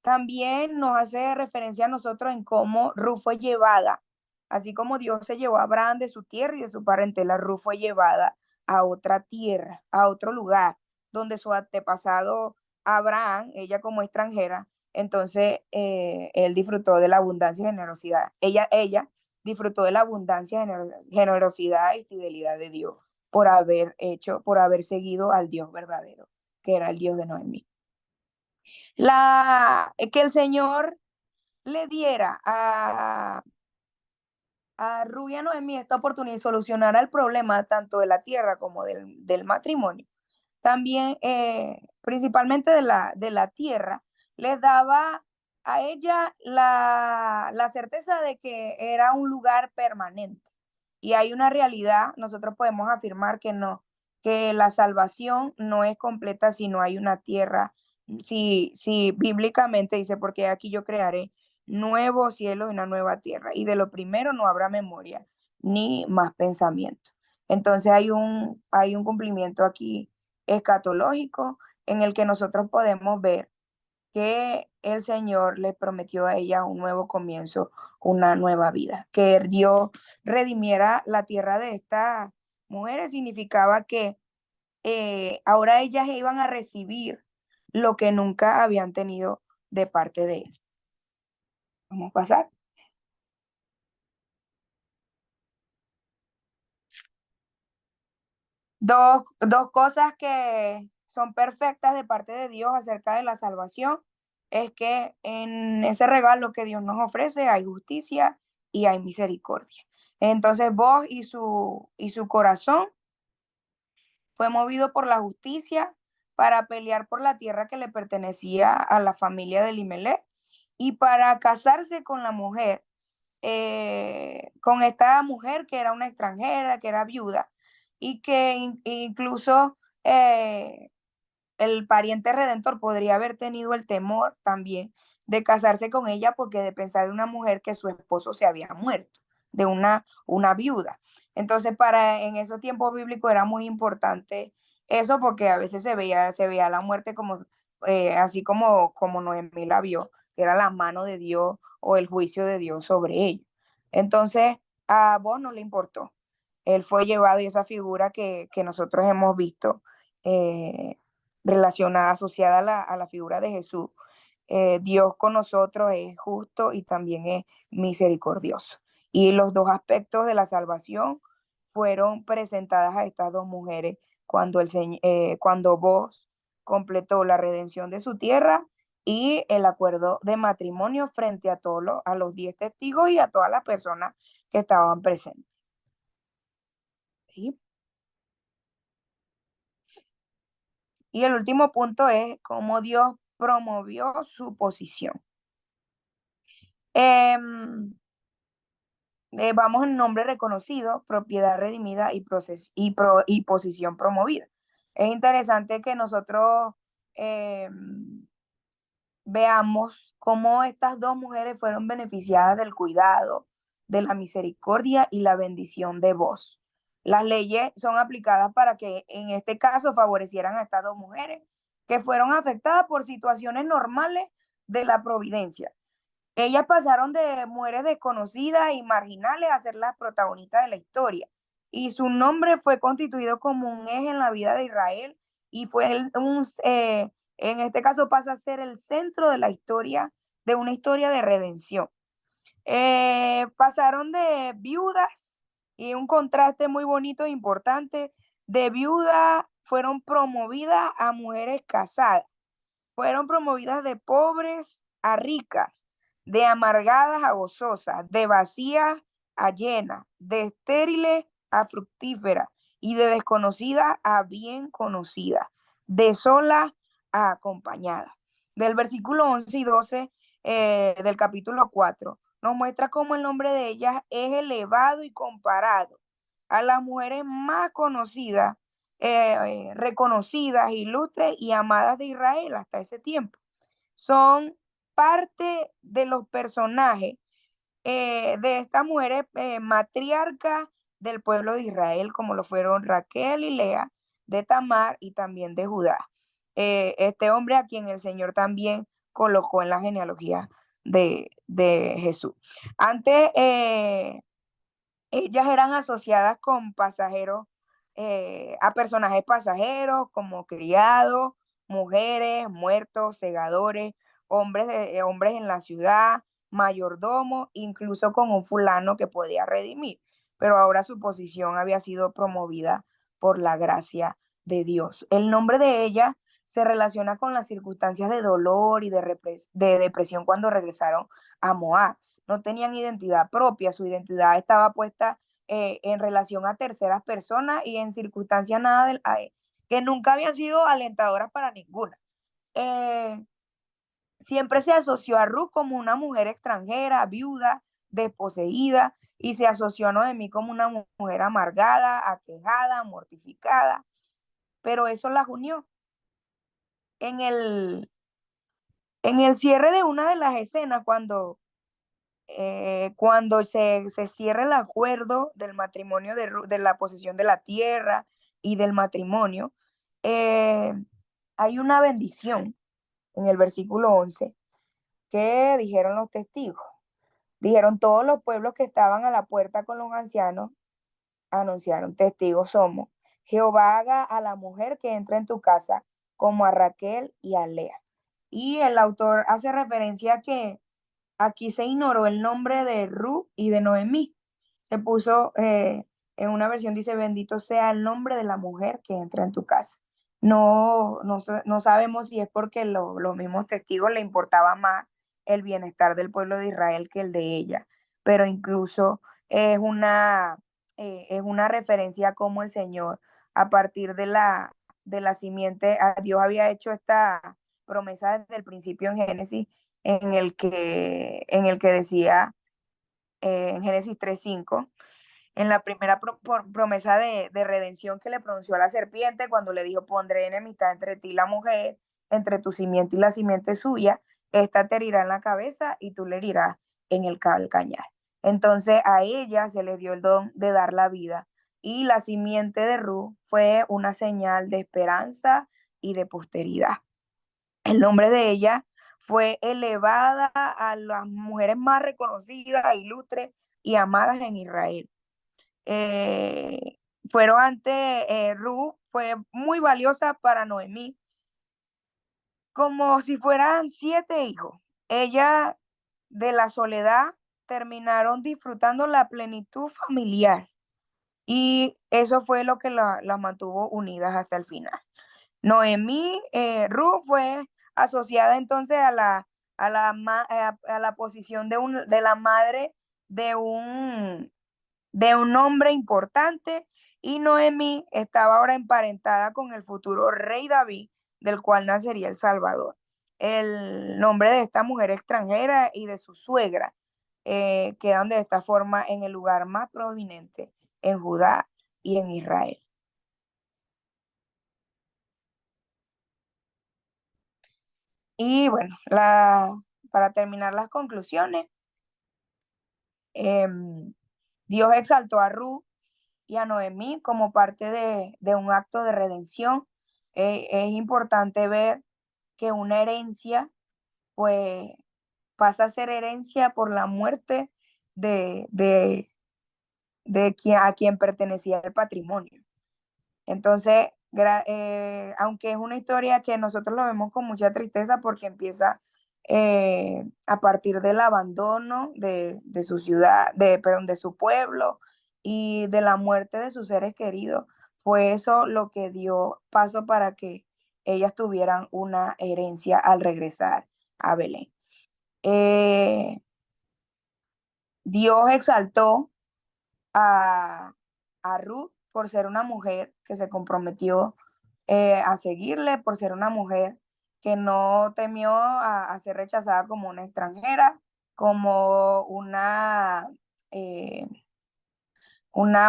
también nos hace referencia a nosotros en cómo Ruth fue llevada, así como Dios se llevó a Abraham de su tierra y de su parentela, Ruth fue llevada a otra tierra, a otro lugar, donde su antepasado Abraham, ella como extranjera, entonces él disfrutó de la abundancia y generosidad. Ella disfrutó de la abundancia, generosidad y fidelidad de Dios por haber seguido al Dios verdadero, que era el Dios de Noemí. Que el Señor le diera a Rubia Noemí esta oportunidad y solucionara el problema tanto de la tierra como del matrimonio. También, principalmente de la tierra, les daba a ella la certeza de que era un lugar permanente. Y hay una realidad, nosotros podemos afirmar que no, que la salvación no es completa si no hay una tierra, si bíblicamente dice, porque aquí yo crearé nuevo cielo y una nueva tierra, y de lo primero no habrá memoria ni más pensamiento. Entonces hay un cumplimiento aquí escatológico en el que nosotros podemos ver que el Señor le prometió a ella un nuevo comienzo, una nueva vida. Que Dios redimiera la tierra de estas mujeres significaba que ahora ellas iban a recibir lo que nunca habían tenido de parte de él. Vamos a pasar. Dos cosas que son perfectas de parte de Dios acerca de la salvación es que en ese regalo que Dios nos ofrece hay justicia y hay misericordia. Entonces vos y su corazón fue movido por la justicia para pelear por la tierra que le pertenecía a la familia de Elimelech y para casarse con la mujer, con esta mujer que era una extranjera, que era viuda, y que incluso el pariente redentor podría haber tenido el temor también de casarse con ella porque de pensar en una mujer que su esposo se había muerto, de una viuda. Entonces, en esos tiempos bíblicos era muy importante eso porque a veces se veía la muerte como, así como Noemí la vio, que era la mano de Dios o el juicio de Dios sobre ella. Entonces, a vos no le importó. Él fue llevado y esa figura que nosotros hemos visto relacionada, asociada a la figura de Jesús. Dios con nosotros es justo y también es misericordioso. Y los dos aspectos de la salvación fueron presentadas a estas dos mujeres cuando vos completó la redención de su tierra y el acuerdo de matrimonio frente a los 10 testigos y a todas las personas que estaban presentes. ¿Sí? Y el último punto es cómo Dios promovió su posición. Vamos en nombre reconocido, propiedad redimida y posición promovida. Es interesante que nosotros veamos cómo estas dos mujeres fueron beneficiadas del cuidado, de la misericordia y la bendición de vos. Las leyes son aplicadas para que en este caso favorecieran a estas dos mujeres que fueron afectadas por situaciones normales de la providencia. Ellas pasaron de mujeres desconocidas y marginales a ser las protagonistas de la historia. Y su nombre fue constituido como un eje en la vida de Israel y en este caso pasa a ser el centro de la historia, de una historia de redención. Pasaron de viudas y un contraste muy bonito e importante. De viuda fueron promovidas a mujeres casadas. Fueron promovidas de pobres a ricas, de amargadas a gozosas, de vacías a llenas, de estériles a fructíferas y de desconocidas a bien conocidas, de solas a acompañadas. Del versículo 11 y 12 del capítulo 4 nos muestra cómo el nombre de ellas es elevado y comparado a las mujeres más conocidas, reconocidas, ilustres y amadas de Israel hasta ese tiempo. Son parte de los personajes de estas mujeres matriarcas del pueblo de Israel, como lo fueron Raquel y Lea, de Tamar y también de Judá. Este hombre a quien el Señor también colocó en la genealogía de Jesús. Antes, ellas eran asociadas con pasajeros, a personajes pasajeros como criados, mujeres, muertos, segadores, hombres en la ciudad, mayordomo, incluso con un fulano que podía redimir. Pero ahora su posición había sido promovida por la gracia de Dios. El nombre de ella se relaciona con las circunstancias de dolor y de depresión cuando regresaron a Moab. No tenían identidad propia, su identidad estaba puesta en relación a terceras personas y en circunstancias que nunca habían sido alentadoras para ninguna. Siempre se asoció a Ruth como una mujer extranjera, viuda, desposeída, y se asoció a Noemí como una mujer amargada, aquejada, mortificada, pero eso las unió. En el, en el cierre de una de las escenas, cuando se cierra el acuerdo del matrimonio, de la posesión de la tierra y del matrimonio, hay una bendición en el versículo 11 que dijeron los testigos. Dijeron todos los pueblos que estaban a la puerta con los ancianos, anunciaron, testigos somos. Jehová haga a la mujer que entra en tu casa como a Raquel y a Lea. Y el autor hace referencia a que aquí se ignoró el nombre de Ruth y de Noemí. Se puso, en una versión dice, bendito sea el nombre de la mujer que entra en tu casa. No sabemos si es porque los mismos testigos le importaba más el bienestar del pueblo de Israel que el de ella, pero incluso es una referencia a cómo el Señor, a partir de la simiente, a Dios había hecho esta promesa desde el principio en Génesis, en el que decía, en Génesis 3:5, en la primera promesa de redención que le pronunció a la serpiente, cuando le dijo, pondré enemistad entre ti y la mujer, entre tu simiente y la simiente suya, esta te herirá en la cabeza y tú le herirás en el calcañar. Entonces a ella se le dio el don de dar la vida, y la simiente de Ruth fue una señal de esperanza y de posteridad. El nombre de ella fue elevada a las mujeres más reconocidas, ilustres y amadas en Israel. Eh, Fueron Ruth fue muy valiosa para Noemí, como si fueran 7 hijos. Ella, de la soledad, terminaron disfrutando la plenitud familiar, y eso fue lo que las mantuvo unidas hasta el final. Noemí, Ruth fue asociada entonces a la posición de la madre de un hombre importante, y Noemí estaba ahora emparentada con el futuro rey David, del cual nacería el Salvador. El nombre de esta mujer extranjera y de su suegra quedan de esta forma en el lugar más prominente en Judá y en Israel. Y bueno, para terminar las conclusiones, Dios exaltó a Ruth y a Noemí como parte de un acto de redención. Es importante ver que una herencia, pues, pasa a ser herencia por la muerte a quien pertenecía el patrimonio. Entonces, aunque es una historia que nosotros lo vemos con mucha tristeza porque empieza a partir del abandono de su ciudad, perdón, de su pueblo y de la muerte de sus seres queridos, fue eso lo que dio paso para que ellas tuvieran una herencia al regresar a Belén. Dios exaltó a Ruth por ser una mujer que se comprometió a seguirle, por ser una mujer que no temió a ser rechazada como una extranjera, como una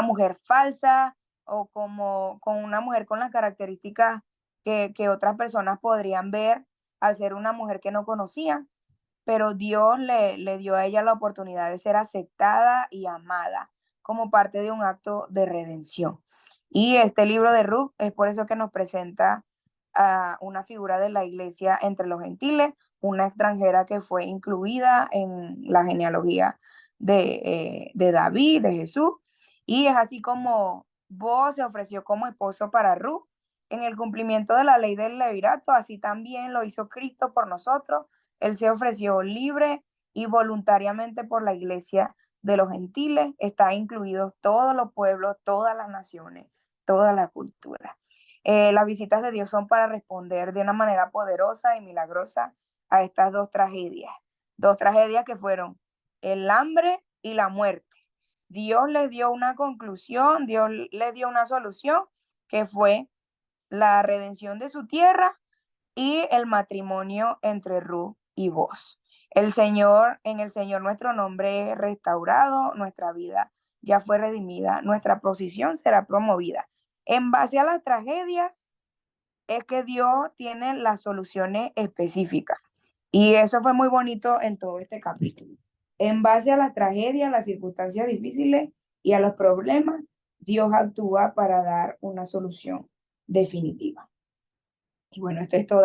mujer falsa, o como con una mujer con las características que otras personas podrían ver al ser una mujer que no conocían. pero Dios le dio a ella la oportunidad de ser aceptada y amada como parte de un acto de redención. Y este libro de Ruth es por eso que nos presenta a una figura de la iglesia entre los gentiles, una extranjera que fue incluida en la genealogía de David, de Jesús, y es así como Boaz se ofreció como esposo para Ruth en el cumplimiento de la ley del levirato, así también lo hizo Cristo por nosotros. Él se ofreció libre y voluntariamente por la iglesia de los gentiles. Están incluidos todos los pueblos, todas las naciones, todas las culturas. Las visitas de Dios son para responder de una manera poderosa y milagrosa a estas dos tragedias que fueron el hambre y la muerte. Dios les dio una conclusión, Dios les dio una solución que fue la redención de su tierra y el matrimonio entre Ruth y Boaz. En el Señor nuestro nombre es restaurado, nuestra vida ya fue redimida, nuestra posición será promovida. En base a las tragedias es que Dios tiene las soluciones específicas. Y eso fue muy bonito en todo este capítulo. En base a las tragedias, las circunstancias difíciles y a los problemas, Dios actúa para dar una solución definitiva. Y bueno, este es todo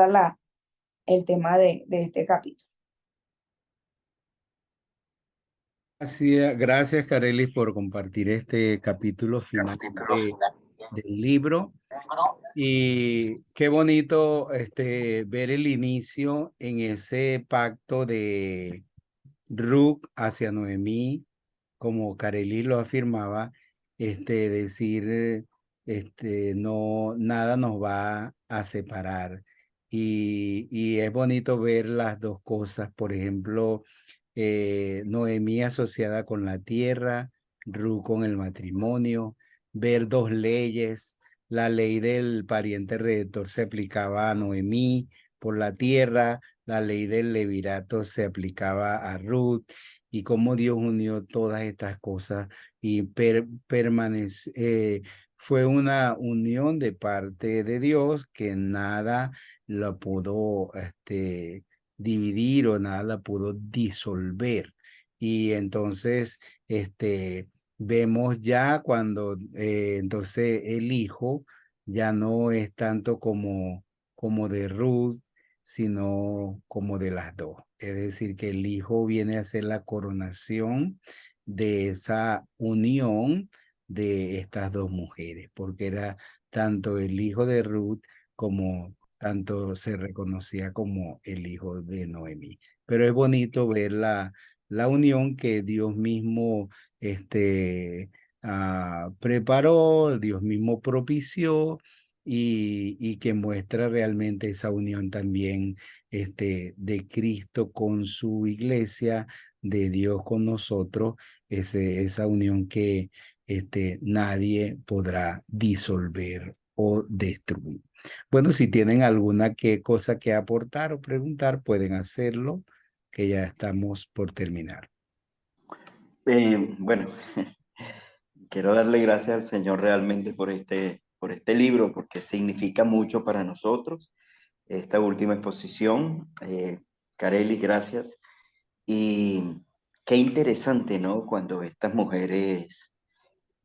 el tema de este capítulo. Gracias, Carelis, por compartir este capítulo final del libro. Y qué bonito ver el inicio en ese pacto de Ruth hacia Noemí, como Carelis lo afirmaba, decir, no, nada nos va a separar. Y es bonito ver las dos cosas, por ejemplo, Noemí asociada con la tierra, Ruth con el matrimonio, ver dos leyes. La ley del pariente redentor se aplicaba a Noemí por la tierra, la ley del levirato se aplicaba a Ruth, y cómo Dios unió todas estas cosas y fue una unión de parte de Dios que nada la pudo dividir o nada la pudo disolver. Y entonces vemos ya cuando entonces el hijo ya no es tanto como de Ruth, sino como de las dos. Es decir, que el hijo viene a ser la coronación de esa unión de estas dos mujeres, porque era tanto el hijo de Ruth como tanto se reconocía como el hijo de Noemí. Pero es bonito ver la unión que Dios mismo preparó, Dios mismo propició, y que muestra realmente esa unión también de Cristo con su iglesia, de Dios con nosotros, esa unión que nadie podrá disolver o destruir. Bueno, si tienen alguna cosa que aportar o preguntar, pueden hacerlo, que ya estamos por terminar. Bueno, quiero darle gracias al Señor realmente por este libro, porque significa mucho para nosotros. Esta última exposición, Carely, gracias. Y qué interesante, ¿no? Cuando estas mujeres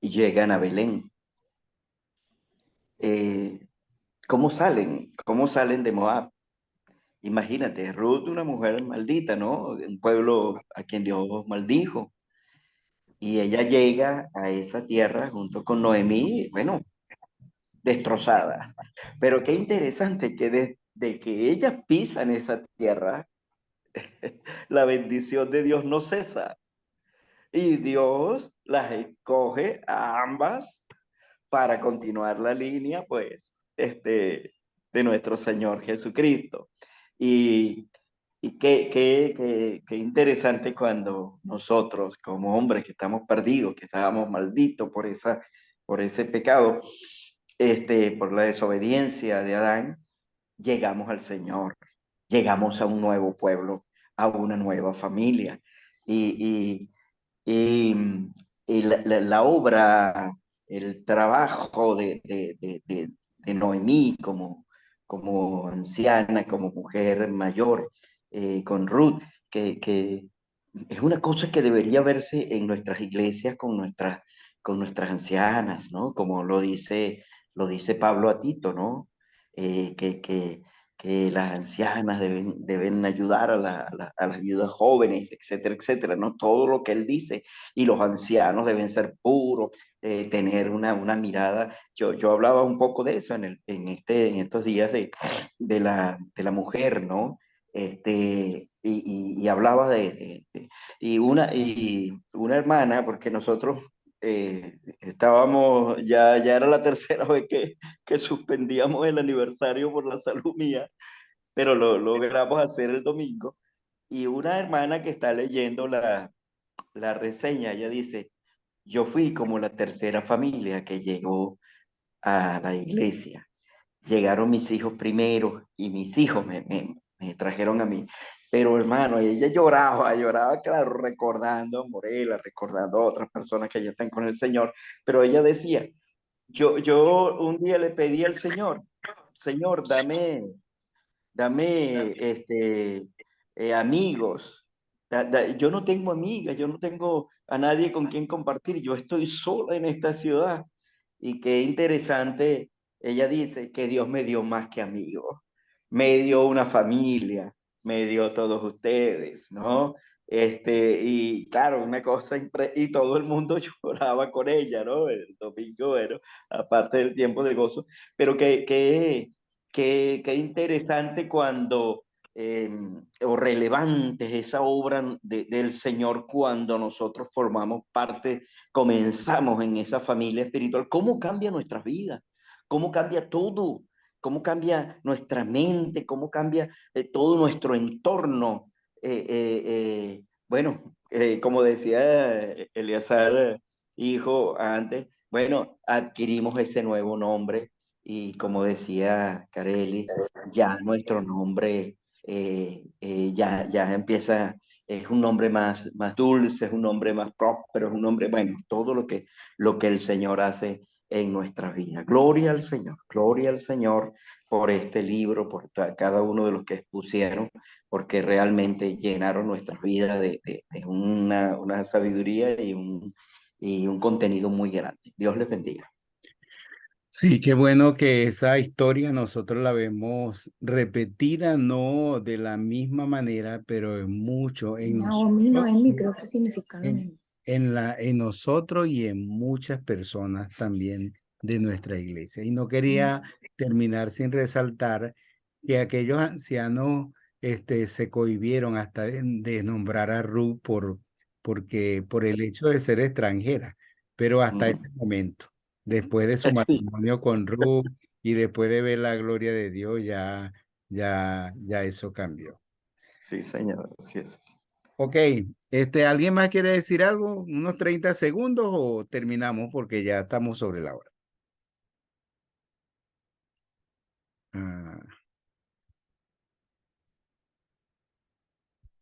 llegan a Belén. ¿Cómo salen? ¿Cómo salen de Moab? Imagínate, Ruth, una mujer maldita, ¿no? Un pueblo a quien Dios maldijo. Y ella llega a esa tierra junto con Noemí, bueno, destrozada. Pero qué interesante que desde que ellas pisan esa tierra, la bendición de Dios no cesa. Y Dios las escoge a ambas para continuar la línea, pues, de nuestro Señor Jesucristo. Y qué interesante cuando nosotros, como hombres que estamos perdidos, que estábamos malditos por ese pecado, por la desobediencia de Adán, llegamos al Señor, llegamos a un nuevo pueblo, a una nueva familia. Y, y, y la obra, el trabajo de Noemí como anciana, como mujer mayor, con Ruth, que es una cosa que debería verse en nuestras iglesias con nuestras ancianas, ¿no? Como lo dice Pablo a Tito, ¿no? Que las ancianas deben ayudar a las viudas jóvenes, etcétera, etcétera, ¿no? Todo lo que él dice. Y los ancianos deben ser puros, tener una mirada. Yo hablaba un poco de eso en estos días de la mujer, ¿no? Y hablaba y una hermana, porque nosotros estábamos, ya era la tercera vez que suspendíamos el aniversario por la salud mía, pero lo logramos hacer el domingo. Y una hermana que está leyendo la reseña, ella dice, yo fui como la tercera familia que llegó a la iglesia. Llegaron mis hijos primero y mis hijos me trajeron a mí. Pero hermano, ella lloraba, claro, recordando a Morela, recordando a otras personas que ya están con el Señor, pero ella decía, yo un día le pedí al Señor, Señor, dame amigos. Yo no tengo amigas, yo no tengo a nadie con quien compartir, yo estoy sola en esta ciudad. Y qué interesante, ella dice que Dios me dio más que amigos, me dio una familia, me dio todos ustedes, ¿no? Y claro, una cosa, y todo el mundo lloraba con ella, ¿no? El domingo, bueno, aparte del tiempo de gozo, pero qué interesante cuando, o relevante es esa obra del Señor cuando nosotros formamos parte, comenzamos en esa familia espiritual. ¿Cómo cambia nuestra vida? ¿Cómo cambia todo? ¿Cómo cambia nuestra mente? ¿Cómo cambia todo nuestro entorno? Bueno, como decía Eleazar, hijo, antes, bueno, adquirimos ese nuevo nombre y como decía Carelli, ya nuestro nombre ya empieza, es un nombre más dulce, es un nombre más próspero, es un nombre, bueno, todo lo que el Señor hace en nuestra vida. Gloria al Señor por este libro, por cada uno de los que expusieron, porque realmente llenaron nuestras vidas de una sabiduría y un contenido muy grande. Dios les bendiga. Sí, qué bueno que esa historia nosotros la vemos repetida, no de la misma manera, pero en mucho, en Naomi, nosotros, Noemi, creo que significado en, en nosotros y en muchas personas también de nuestra iglesia. Y no quería terminar sin resaltar que aquellos ancianos se cohibieron hasta de nombrar a Ruth por el hecho de ser extranjera, pero hasta ese momento, después de su matrimonio con Ruth y después de ver la gloria de Dios, ya eso cambió. Sí, Señor, así es. Ok, ¿alguien más quiere decir algo? ¿Unos 30 segundos o terminamos porque ya estamos sobre la hora?